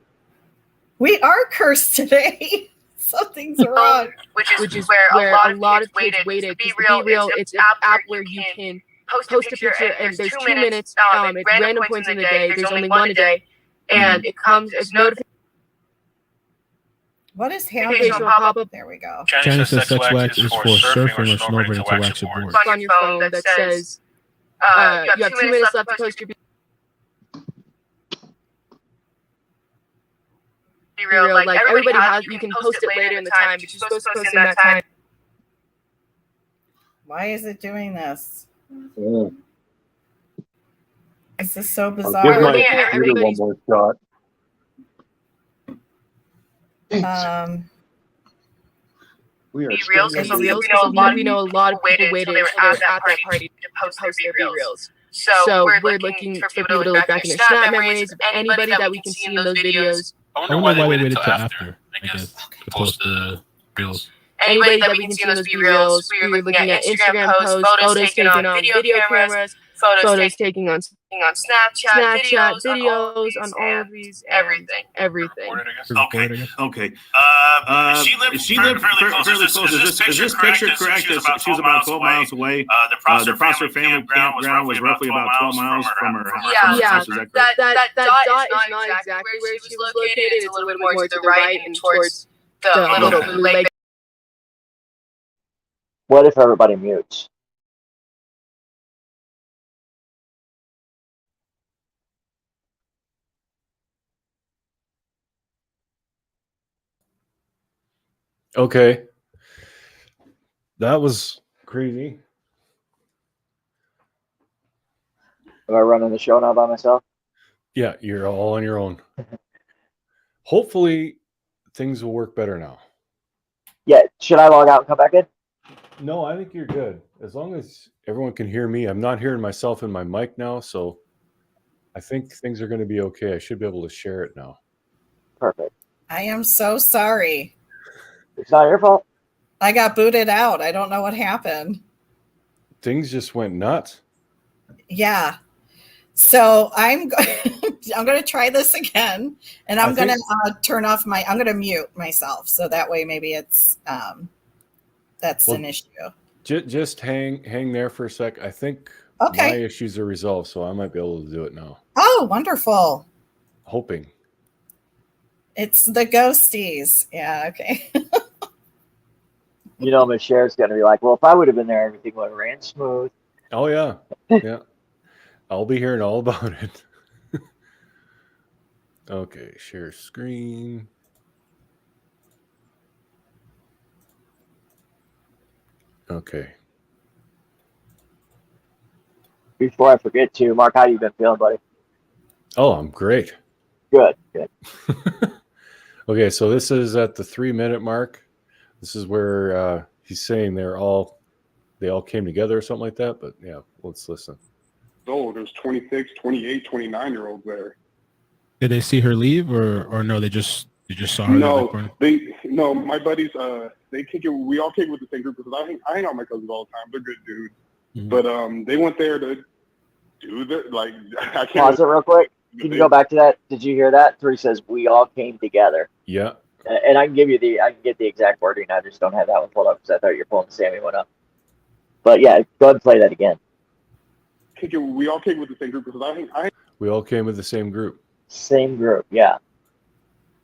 Speaker 4: We are cursed today. Something's wrong.
Speaker 2: Which is where a lot of kids waited. To be real, it's an app where you can post a picture and there's 2 minutes. At random points in the day. There's only one a day, and it comes as notification.
Speaker 4: What is happening?
Speaker 2: Pop up.
Speaker 4: There we go.
Speaker 6: China says sex wax is for surfing or snowboarding to wax your board.
Speaker 2: On your phone that says you have 2 minutes left to post your. Be real. Like everybody has, you can post it later in the time, but you're supposed to post in that time.
Speaker 4: Why is it doing this?
Speaker 3: Mm.
Speaker 4: Is this so
Speaker 1: I'll
Speaker 4: bizarre?
Speaker 1: give my
Speaker 2: Yeah,
Speaker 1: computer one more shot.
Speaker 5: We are
Speaker 2: Be reals, because we know a lot of people waited until they were at that party to post their be reals. So we're looking for people to look back in their Snap memories of anybody that we can see in those videos.
Speaker 6: I wonder why they waited till after, I guess, to post the reels.
Speaker 2: Anybody that we can see in those be reels. We were looking at Instagram posts, photos taken on video cameras, photos taken on Snapchat, videos on all of these, everything.
Speaker 5: Okay. She lived fairly close. Is this picture correct? She was about 12 miles away. The Prosser family campground was roughly about 12 miles from her house.
Speaker 2: Yeah,
Speaker 5: Is that correct?
Speaker 2: that dot is not exactly where she was located. It's a little bit more to the right and towards the little blue lake.
Speaker 3: What if everybody mutes?
Speaker 1: Okay. That was crazy.
Speaker 3: Am I running the show now by myself?
Speaker 1: Yeah, you're all on your own. Hopefully, things will work better now.
Speaker 3: Yeah. Should I log out and come back in?
Speaker 1: No, I think you're good. As long as everyone can hear me. I'm not hearing myself in my mic now, so I think things are going to be okay. I should be able to share it now.
Speaker 3: Perfect.
Speaker 4: I am so sorry.
Speaker 3: It's not your fault.
Speaker 4: I got booted out. I don't know what happened.
Speaker 1: Things just went nuts.
Speaker 4: Yeah. So I'm going to try this again, and I'm going to turn off I'm going to mute myself. So that way maybe it's, that's an issue.
Speaker 1: Just hang there for a sec. I think my issues are resolved, so I might be able to do it now.
Speaker 4: Oh, wonderful.
Speaker 1: Hoping.
Speaker 3: It's the ghosties. Yeah, okay. You know, Miss Cher's going to be like, well, if I would have been there, everything would have ran smooth.
Speaker 1: Oh, yeah. Yeah. I'll be hearing all about it. Okay, share screen. Okay.
Speaker 3: Before I forget to, Mark, how you been feeling, buddy?
Speaker 1: Oh, I'm great.
Speaker 3: Good, good.
Speaker 1: Okay, so this is at the 3-minute mark. This is where he's saying they all came together or something like that. But yeah, let's listen.
Speaker 7: So there's 26, 28, 29-year-olds there.
Speaker 6: Did they see her leave, or no? They just saw her.
Speaker 7: No, my buddies. We all came with the same group because I hang out with my cousins all the time. They're good dudes, but they went there to do I can't.
Speaker 3: Pause it real quick. Can you go back to that? Did you hear that? Three says we all came together.
Speaker 1: Yeah.
Speaker 3: And I can get the exact wording. I just don't have that one pulled up because I thought you were pulling the Sami one up. But yeah, go ahead and play that again.
Speaker 7: We all came with the same group because
Speaker 1: we all came with the same group.
Speaker 3: Same group, yeah.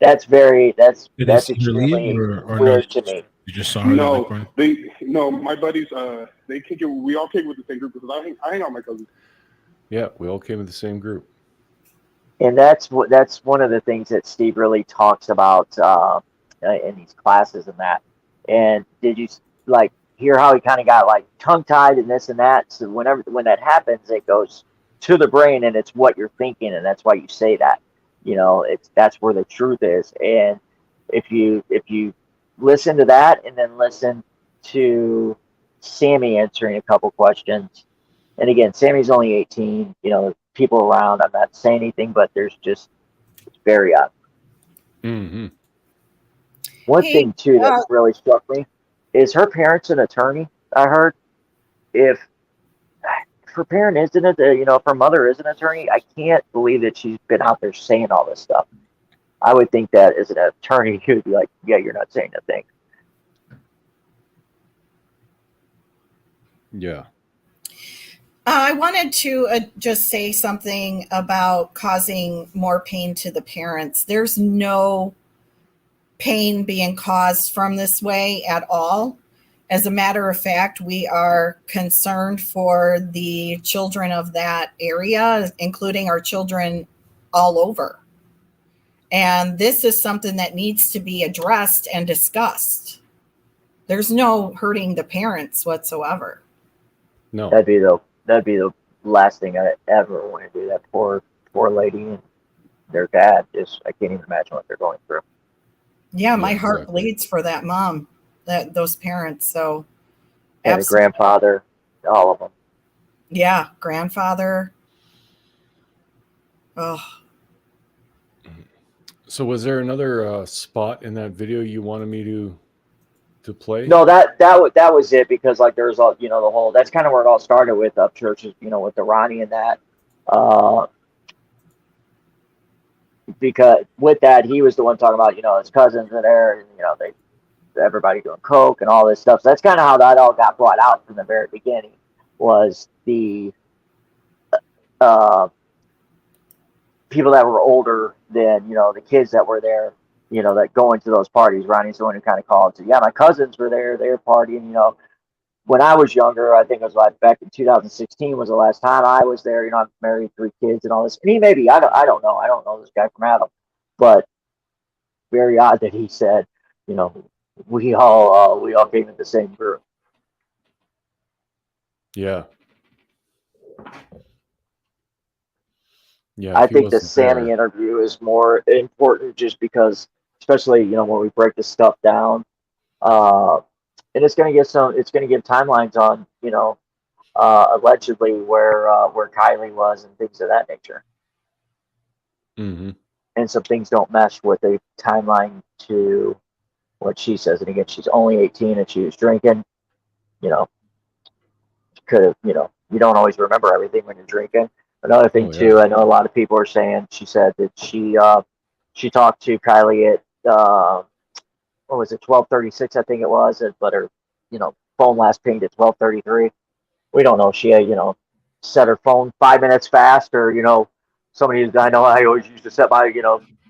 Speaker 3: That's extremely weird to me.
Speaker 6: You just saw her.
Speaker 7: No, my buddies. We all came with the same group because I hang out with my cousins.
Speaker 1: Yeah, we all came with the same group.
Speaker 3: And that's one of the things that Steve really talks about in these classes and that. And did you hear how he kind of got tongue tied and this and that? So when that happens, it goes to the brain and it's what you're thinking, and that's why you say that. You know, that's where the truth is. And if you listen to that and then listen to Sami answering a couple questions, and again, Sami's only 18. You know, people around. I'm not saying anything, but it's very odd.
Speaker 1: Mm-hmm.
Speaker 3: One thing too that really struck me is her parents an attorney. I heard if her parent isn't if her mother is an attorney, I can't believe that she's been out there saying all this stuff. I would think that as an attorney, he would be like, yeah, you're not saying a thing.
Speaker 1: Yeah.
Speaker 4: I wanted to just say something about causing more pain to the parents. There's no pain being caused from this way at all. As a matter of fact, we are concerned for the children of that area, including our children all over. And this is something that needs to be addressed and discussed. There's no hurting the parents whatsoever.
Speaker 1: No.
Speaker 3: That'd be the last thing I ever want to do. That poor lady and their dad. I can't even imagine what they're going through.
Speaker 4: Yeah, my heart bleeds for that mom, those parents. So,
Speaker 3: and the grandfather, all of them.
Speaker 4: Yeah, grandfather. Oh.
Speaker 1: So was there another spot in that video you wanted me to play?
Speaker 3: No, that was it, because like there's all, the whole, that's kind of where it all started with churches, with the Ronnie and that. Because with that, he was the one talking about, his cousins are there, and everybody doing coke and all this stuff. So that's kind of how that all got brought out from the very beginning, was the people that were older than, the kids that were there, that going to those parties. Ronnie's the one who kind of called to, yeah, my cousins were there, they were partying, when I was younger. I think it was like back in 2016 was the last time I was there. I'm married, 3 kids and all this. And he maybe, I don't know. I don't know this guy from Adam, but very odd that he said, we all came in the same group.
Speaker 1: Yeah. Yeah.
Speaker 3: I think the Sami interview is more important, just because, especially, when we break this stuff down, and it's going to give timelines on, allegedly where Kiely was and things of that nature.
Speaker 1: Mm-hmm.
Speaker 3: And some things don't mesh with a timeline to what she says. And again, she's only 18 and she was drinking. Could have, you don't always remember everything when you're drinking. Another thing too, I know a lot of people are saying, she said that she talked to Kiely at what was it, 12:36, I think it was, but her phone last pinged at 12:33. We don't know if she set her phone 5 minutes fast, or somebody. I know I always used to set my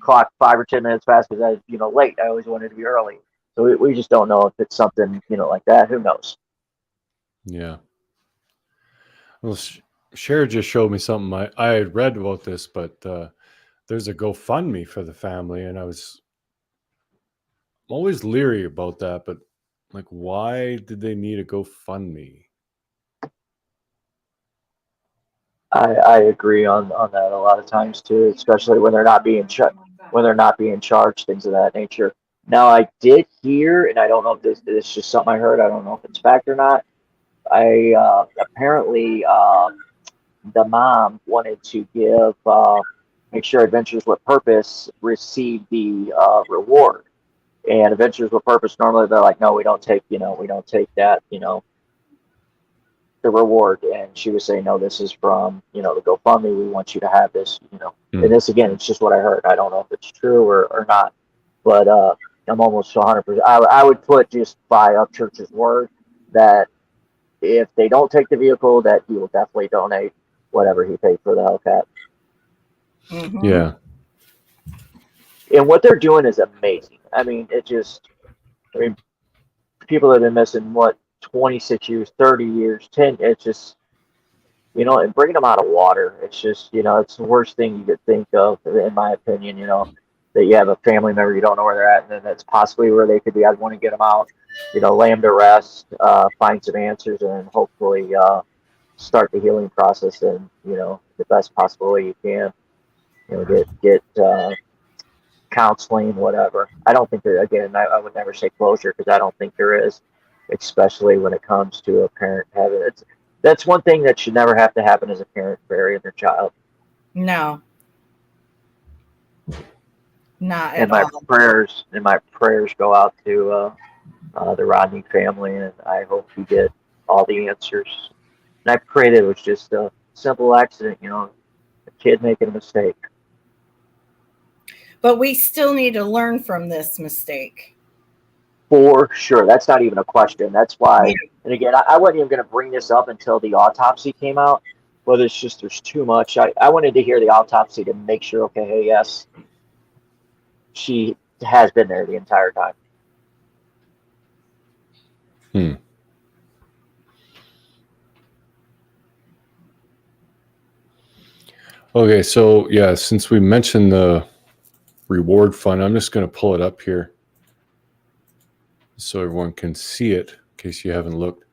Speaker 3: clock 5 or 10 minutes fast because I was late. I always wanted to be early. So we just don't know if it's something like that. Who knows?
Speaker 1: Yeah. Well, Cher just showed me something. I had read about this, but there's a GoFundMe for the family, and I'm always leery about that. But like, why did they need a GoFundMe?
Speaker 3: I agree on that a lot of times too, especially when they're not being charged, things of that nature. Now, I did hear, and I don't know if this is just something I heard. I don't know if it's fact or not. Apparently the mom wanted to make sure Adventures with Purpose received the reward, and Adventures with Purpose, normally they're like, no, we don't take that, the reward. And she was saying, no, this is from the GoFundMe. We want you to have this, And this, again, it's just what I heard. I don't know if it's true or not, but I'm almost 100%. I would put, just by Upchurch's word, that if they don't take the vehicle, that he will definitely donate whatever he paid for the Hellcat.
Speaker 4: Mm-hmm.
Speaker 1: Yeah.
Speaker 3: And what they're doing is amazing. People have been missing, 26 years, 30 years, 10, it's just, and bringing them out of water, it's just, it's the worst thing you could think of, in my opinion, that you have a family member, you don't know where they're at, and then that's possibly where they could be. I'd want to get them out, lay them to rest, find some answers, and hopefully start the healing process in, the best possible way you can, get counseling, whatever. I don't think there, again, I would never say closure, because I don't think there is, especially when it comes to a parent having it. That's one thing that should never have to happen, as a parent burying their child.
Speaker 4: No. Not at
Speaker 3: and my
Speaker 4: all.
Speaker 3: my prayers go out to the Rodney family, and I hope you get all the answers. And I pray that it was just a simple accident, a kid making a mistake.
Speaker 4: But we still need to learn from this mistake.
Speaker 3: For sure. That's not even a question. That's why, and again, I wasn't even going to bring this up until the autopsy came out. But it's just, there's too much. I wanted to hear the autopsy to make sure, okay, hey, yes, she has been there the entire time.
Speaker 1: Okay, so yeah, since we mentioned the reward fund. I'm just going to pull it up here so everyone can see it in case you haven't looked.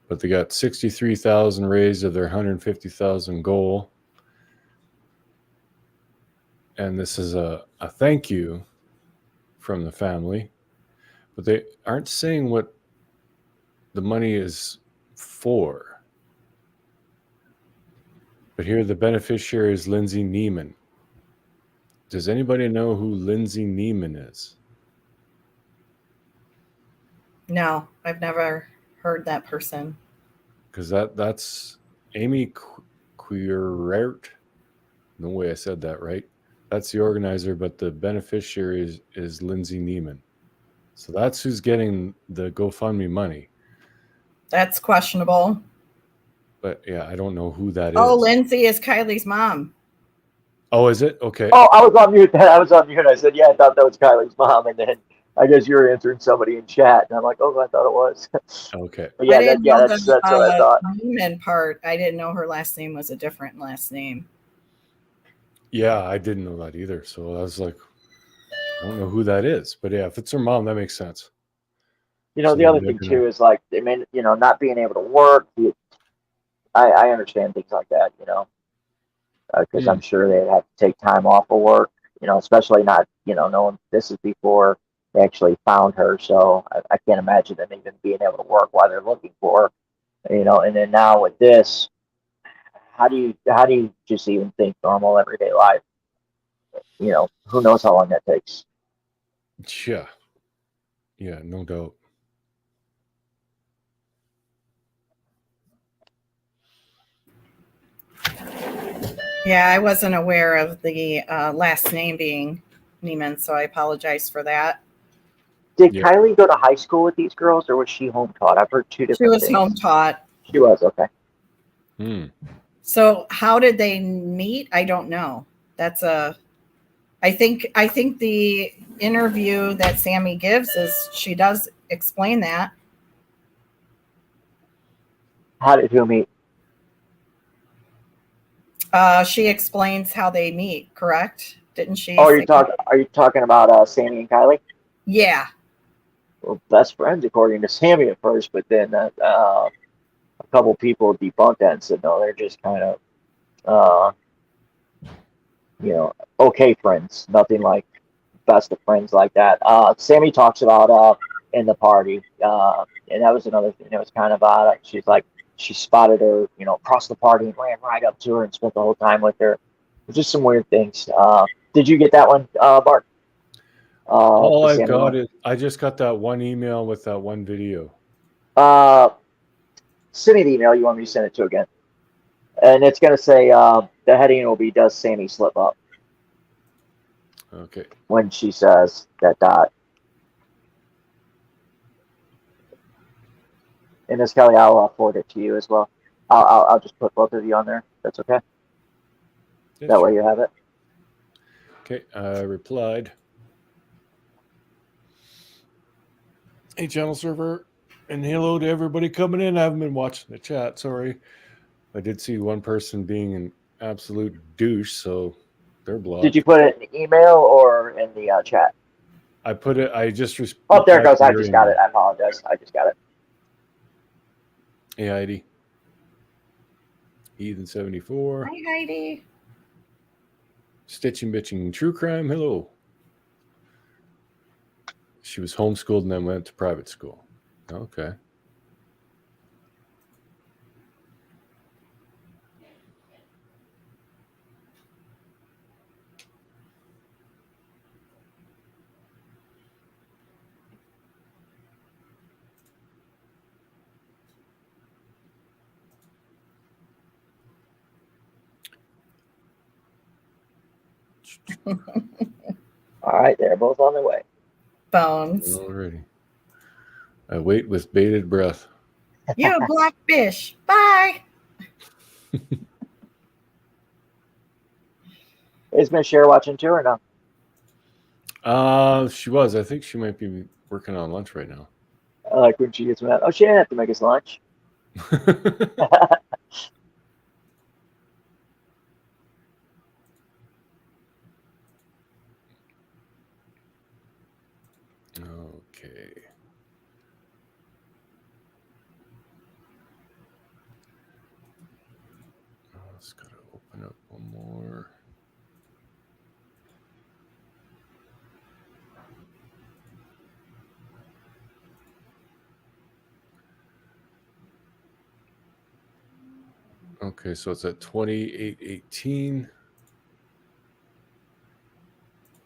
Speaker 1: But they got 63,000 raised of their 150,000 goal. And this is a thank you from the family. But they aren't saying what the money is for. But here the beneficiary is Lindsay Neiman. Does anybody know who Lindsay Neiman is?
Speaker 4: No, I've never heard that person.
Speaker 1: Because that's Amy Queerert. No way I said that right. That's the organizer, but the beneficiary is Lindsay Neiman. So that's who's getting the GoFundMe money.
Speaker 4: That's questionable.
Speaker 1: But yeah, I don't know who that is.
Speaker 4: Oh, Lindsay is Kylie's mom.
Speaker 1: Oh, is it? Okay.
Speaker 3: Oh, I was on mute. I said, yeah, I thought that was Kylie's mom. And then I guess you were answering somebody in chat. And I'm like, oh, I thought it was.
Speaker 1: Okay.
Speaker 3: But yeah, that's what I thought.
Speaker 4: Neiman part. I didn't know her last name was a different last name.
Speaker 1: Yeah, I didn't know that either. So I was like, I don't know who that is. But yeah, if it's her mom, that makes sense.
Speaker 3: The other thing too is like, I mean, not being able to work. I understand things like that, because I'm sure they'd have to take time off of work, especially not, knowing this is before they actually found her. So I can't imagine them even being able to work while they're looking for her, and then now with this, how do you just even think normal everyday life? Who knows how long that takes?
Speaker 1: Yeah. Yeah, no doubt.
Speaker 4: Yeah, I wasn't aware of the last name being Neiman, so I apologize for that.
Speaker 3: Did Kiely go to high school with these girls, or was she home taught? I've heard two different things.
Speaker 4: She was home taught.
Speaker 3: She was, okay.
Speaker 4: So how did they meet? I don't know. I think the interview that Sami gives is she does explain that.
Speaker 3: How did you meet?
Speaker 4: She explains how they meet, correct? Didn't she?
Speaker 3: Oh, are you talking about Sami and Kiely?
Speaker 4: Yeah.
Speaker 3: Well, best friends according to Sami at first, but then a couple people debunked that and said no, they're just kind of okay friends, nothing like best of friends like that. Sami talks about in the party, and that was another thing that was kind of odd. She's like, she spotted her, across the party and ran right up to her and spent the whole time with her. Just some weird things. Did you get that one, Bart?
Speaker 1: I got it. I just got that one email with that one video.
Speaker 3: Send me the email. You want me to send it to again? And it's going to say the heading will be, does Sami slip up?
Speaker 1: Okay.
Speaker 3: When she says that dot. And Miss Kelly, I'll forward it to you as well. I'll just put both of you on there. That's okay.
Speaker 1: Yeah,
Speaker 3: that way you have it.
Speaker 1: Okay, I replied. Hey, channel server, and hello to everybody coming in. I haven't been watching the chat. Sorry, I did see one person being an absolute douche, so they're blocked.
Speaker 3: Did you put it in the email or in the chat?
Speaker 1: I put it. I just.
Speaker 3: Oh, there it goes. I just got it. I apologize. I just got it.
Speaker 1: Hey, Heidi. Ethan74.
Speaker 4: Hi, Heidi.
Speaker 1: Stitching, bitching, true crime. Hello. She was homeschooled and then went to private school. Okay.
Speaker 3: All right, they're both on their way.
Speaker 4: Bones.
Speaker 1: Already. I wait with bated breath.
Speaker 4: You black fish. Bye.
Speaker 3: Is Miss Cher watching too or no?
Speaker 1: She was. I think she might be working on lunch right now.
Speaker 3: I like when she gets mad. Oh, she didn't have to make us lunch.
Speaker 1: Just gotta open up one more. Okay, so it's at 28:18.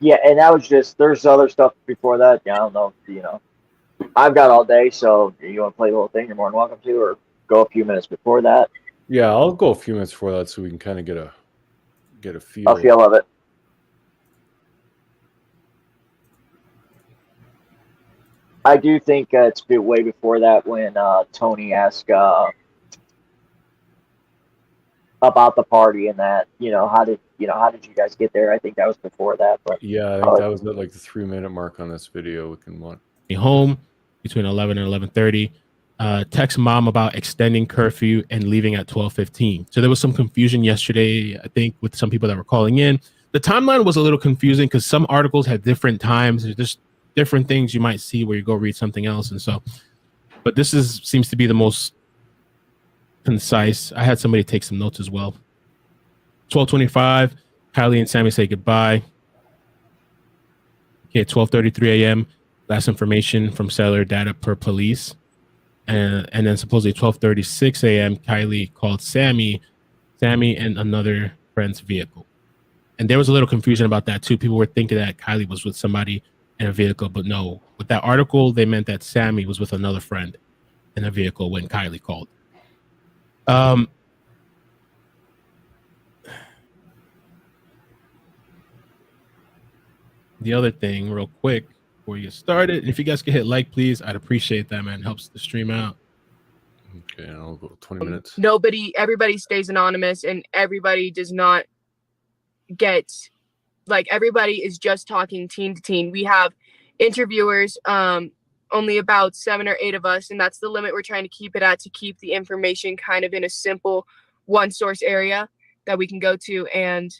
Speaker 3: Yeah, and that was just, there's other stuff before that. Yeah, I don't know, I've got all day, so if you want to play the whole thing, you're more than welcome to, or go a few minutes before that.
Speaker 1: Yeah, I'll go a few minutes before that so we can kind of get a feel.
Speaker 3: A feel of it. I do think it's way before that when Tony asked about the party and that, how did you guys get there? I think that was before that, but
Speaker 1: yeah, I think that was at like the 3-minute mark on this video. We can want
Speaker 6: home between 11 and 11:30. Text mom about extending curfew and leaving at 12:15. So there was some confusion yesterday, I think, with some people that were calling in. The timeline was a little confusing because some articles had different times. There's just different things you might see where you go read something else, and so. But this seems to be the most concise. I had somebody take some notes as well. 12:25. Kiely and Sami say goodbye. Okay, 12:33 a.m. Last information from cellular data per police. And then supposedly 12:36 a.m. Kiely called Sami and another friend's vehicle. And there was a little confusion about that too. People were thinking that Kiely was with somebody in a vehicle, but no. With that article, they meant that Sami was with another friend in a vehicle when Kiely called. The other thing, real quick, before you get started, and if you guys could hit like, please, I'd appreciate that, man. It helps the stream out.
Speaker 1: Okay, I'll go 20 minutes.
Speaker 2: Everybody stays anonymous, and everybody does not get, like, everybody is just talking teen to teen. We have interviewers, only about 7 or 8 of us, and that's the limit we're trying to keep it at, to keep the information kind of in a simple one source area that we can go to. And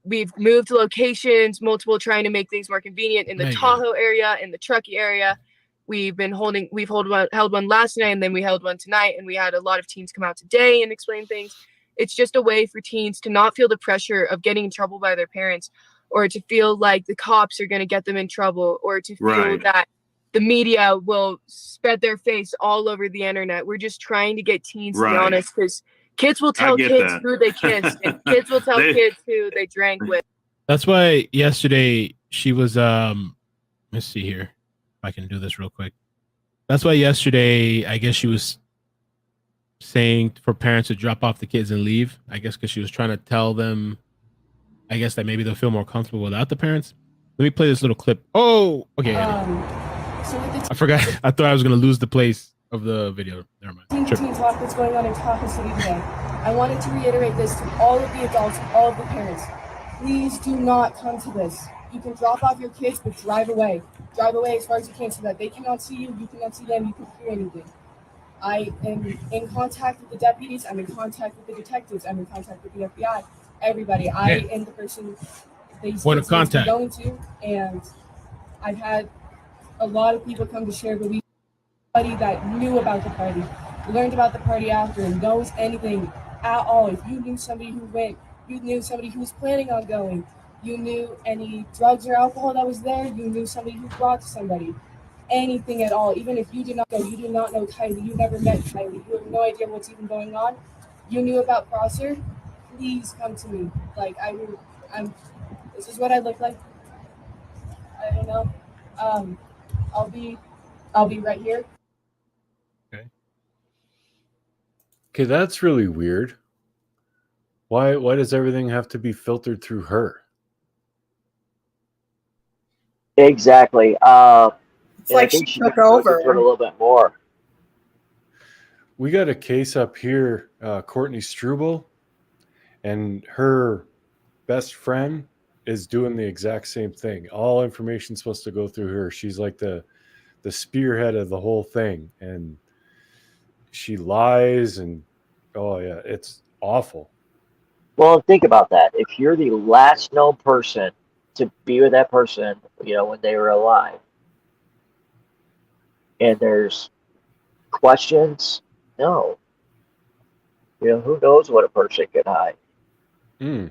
Speaker 2: we've moved locations, multiple, trying to make things more convenient in the Tahoe area, in the Truckee area. We've held one last night, and then we held one tonight, and we had a lot of teens come out today and explain things. It's just a way for teens to not feel the pressure of getting in trouble by their parents, or to feel like the cops are going to get them in trouble, or to feel that the media will spread their face all over the internet. We're just trying to get teens to be honest, because kids will tell kids who they kissed, and kids will tell kids who they drank with.
Speaker 6: That's why yesterday she was, let's see here if I can do this real quick. That's why yesterday, I guess she was saying for parents to drop off the kids and leave, I guess, because she was trying to tell them, I guess, that maybe they'll feel more comfortable without the parents. Let me play this little clip. Oh, okay. I forgot. I thought I was going to lose the place of the video. Never mind.
Speaker 2: Teen talk that's going on in Tahoe City today. I wanted to reiterate this to all of the adults, all of the parents. Please do not come to this. You can drop off your kids, but drive away. Drive away as far as you can so that they cannot see you, you cannot see them, you can hear anything. I am in contact with the deputies, I'm in contact with the detectives, I'm in contact with the FBI, everybody. I am the person these
Speaker 6: point of contact
Speaker 2: going to, and I've had a lot of people come to share, but anybody that knew about the party, learned about the party after, and knows anything at all. If you knew somebody who went, you knew somebody who was planning on going, you knew any drugs or alcohol that was there, you knew somebody who brought somebody, anything at all. Even if you did not go, you did not know Kiely, you never met Kiely, you have no idea what's even going on, you knew about Prosser, please come to me. Like, this is what I look like. I don't know. I'll be right here.
Speaker 1: Okay, that's really weird. Why does everything have to be filtered through her?
Speaker 3: Exactly.
Speaker 4: It's like she took over
Speaker 3: a little bit more.
Speaker 1: We got a case up here, Courtney Struble, and her best friend is doing the exact same thing. All information's supposed to go through her. She's like the spearhead of the whole thing, and she lies, and oh yeah, it's awful.
Speaker 3: Well, think about that. If you're the last known person to be with that person, when they were alive, and there's questions, no. Who knows what a person can hide?
Speaker 1: Mm.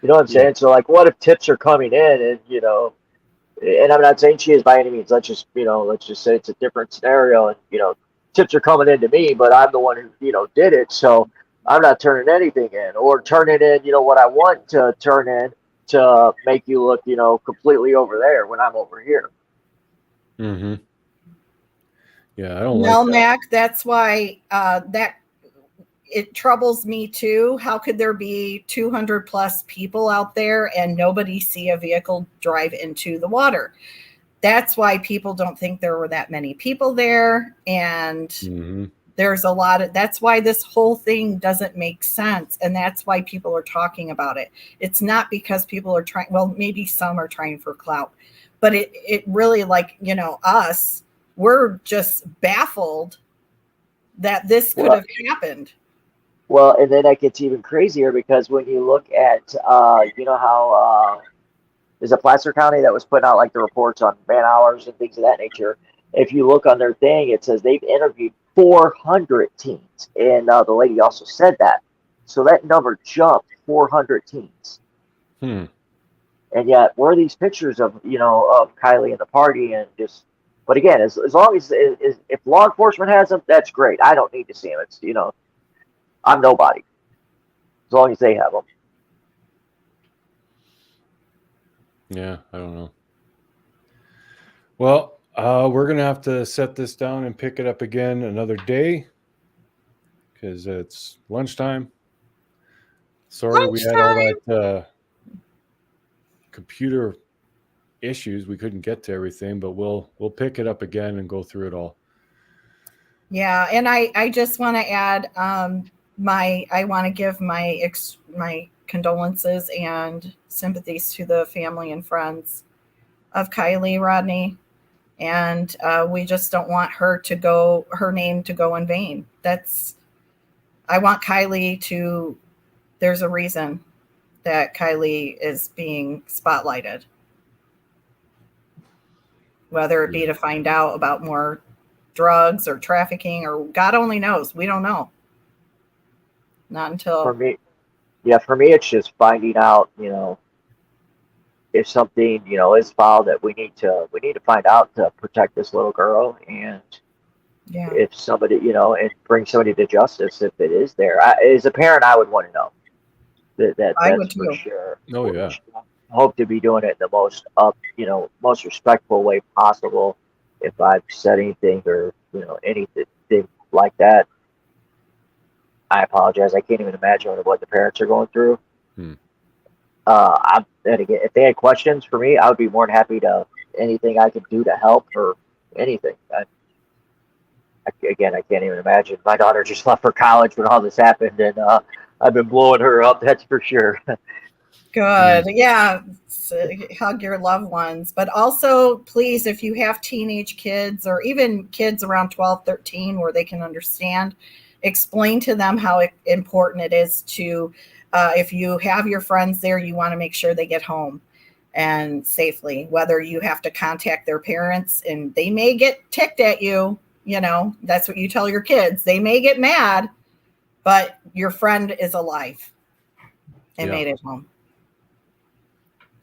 Speaker 3: You know what I'm
Speaker 1: Yeah.
Speaker 3: saying? So, like, what if tips are coming in and, and I'm not saying she is by any means. Let's just say it's a different scenario and, tips are coming into me, but I'm the one who, did it. So I'm not turning anything in or turning in, what I want to turn in to make you look, completely over there when I'm over here.
Speaker 1: Mm-hmm. Yeah, I don't
Speaker 4: Well,
Speaker 1: like that.
Speaker 4: Mac, that's why that it troubles me too. How could there be 200 plus people out there and nobody see a vehicle drive into the water? That's why people don't think there were that many people there. And there's a lot of, that's why this whole thing doesn't make sense. And that's why people are talking about it. It's not because people are trying, well, maybe some are trying for clout, but it really, like, us, we're just baffled that this could have happened.
Speaker 3: Well, and then that gets even crazier because when you look at, how there's a Placer County that was putting out like the reports on man hours and things of that nature. If you look on their thing, it says they've interviewed 400 teens, and the lady also said that. So that number jumped 400 teens. And yet, where are these pictures of of Kiely and the party and just? But again, as long as if law enforcement has them, that's great. I don't need to see them. It's I'm nobody. As long as they have them.
Speaker 1: Yeah, I don't know. Well, we're going to have to set this down and pick it up again another day because it's lunchtime. Sorry, we had all that computer issues. We couldn't get to everything, but we'll pick it up again and go through it all.
Speaker 4: Yeah, and I just want to add I want to give my condolences and sympathies to the family and friends of Kiely Rodni, and we just don't want her name to go in vain. I want Kiely to. There's a reason that Kiely is being spotlighted, whether it be to find out about more drugs or trafficking or God only knows. We don't know. Not until
Speaker 3: for me, it's just finding out, if something, is filed that we need to find out to protect this little girl, and if somebody, and bring somebody to justice if it is there. As a parent, I would want to know that's for sure.
Speaker 1: Oh yeah.
Speaker 3: I hope to be doing it in the most respectful way possible. If I've said anything or anything like that, I apologize. I can't even imagine what the parents are going through. And again, if they had questions for me, I would be more than happy to anything I could do to help or anything. Again, I can't even imagine. My daughter just left for college when all this happened, and I've been blowing her up. That's for sure.
Speaker 4: Good. Yeah. Hug your loved ones. But also, please, if you have teenage kids or even kids around 12, 13, where they can understand, explain to them how important it is to, if you have your friends there, you want to make sure they get home and safely, whether you have to contact their parents and they may get ticked at you. That's what you tell your kids. They may get mad, but your friend is alive and made it home.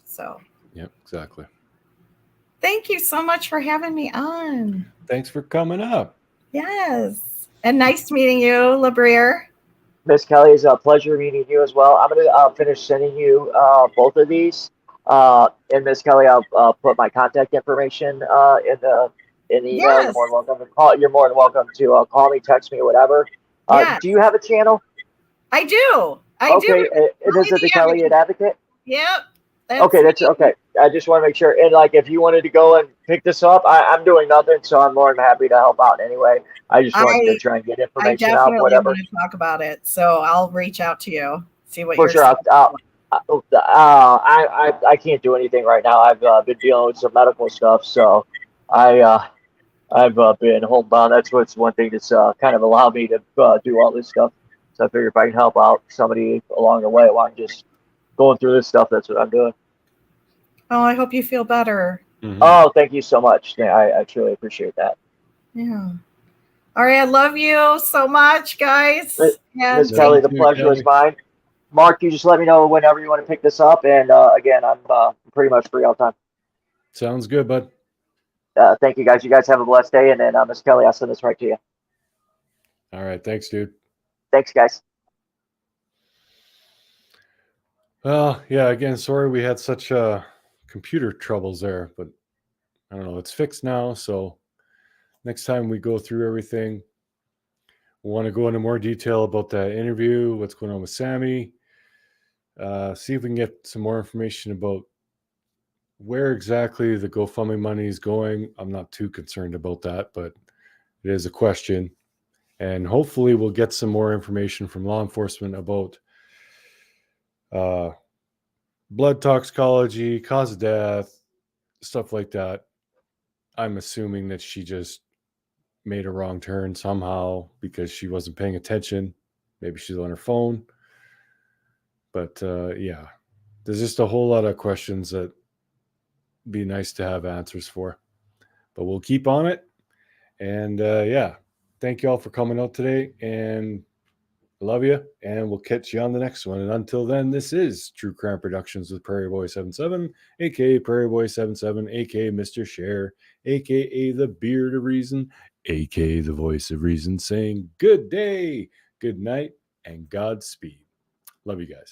Speaker 4: So,
Speaker 1: yep, exactly.
Speaker 4: Thank you so much for having me on.
Speaker 1: Thanks for coming up.
Speaker 4: Yes. And nice meeting you, Labrier.
Speaker 3: Miss Kelly, it's a pleasure meeting you as well. I'm going to finish sending you both of these. And Miss Kelly, I'll put my contact information in the email.
Speaker 4: Yes.
Speaker 3: You're more than welcome to call. You're more than welcome to call me, text me, or whatever.
Speaker 4: Yes.
Speaker 3: Do you have a channel?
Speaker 4: I do.
Speaker 3: Okay. Is it the Kelly Advocate?
Speaker 4: Yep.
Speaker 3: Okay, that's okay. I just want to make sure. And like, if you wanted to go and pick this up, I'm doing nothing, so I'm more than happy to help out anyway. I just wanted to try and get information out, whatever.
Speaker 4: I definitely want to talk about it, so I'll reach out to you, see what
Speaker 3: for sure. I can't do anything right now. I've been dealing with some medical stuff, so I've been homebound. That's what's one thing that's kind of allowed me to do all this stuff. So I figure if I can help out somebody along the way while I'm just going through this stuff, that's what I'm doing.
Speaker 4: Oh, I hope you feel better.
Speaker 3: Mm-hmm. Oh, thank you so much. I truly appreciate that.
Speaker 4: Yeah. All right, I love you so much, guys. And
Speaker 3: Miss Kelly, the
Speaker 1: you,
Speaker 3: pleasure
Speaker 1: Kelly.
Speaker 3: is mine. Mark, you just let me know whenever you want to pick this up. And again, I'm pretty much free all the time.
Speaker 1: Sounds good, bud.
Speaker 3: Thank you, guys. You guys have a blessed day. And then Miss Kelly, I'll send this right to you.
Speaker 1: All right. Thanks, dude.
Speaker 3: Thanks, guys.
Speaker 1: Well, yeah, again, sorry we had such computer troubles there, but I don't know. It's fixed now. So next time we go through everything, we want to go into more detail about that interview, what's going on with Sami, see if we can get some more information about where exactly the GoFundMe money is going. I'm not too concerned about that, but it is a question. And hopefully we'll get some more information from law enforcement about blood toxicology, cause of death, stuff like that. I'm assuming that she just made a wrong turn somehow because she wasn't paying attention. Maybe she's on her phone. But yeah, there's just a whole lot of questions that be nice to have answers for. But we'll keep on it. And yeah, thank you all for coming out today. And I love you. And we'll catch you on the next one. And until then, this is True Crime Productions with Prairie Boy 77, aka Prairie Boy 77, aka Mr. Share, aka the Beard of Reason, aka the Voice of Reason, saying good day, good night, and Godspeed. Love you guys.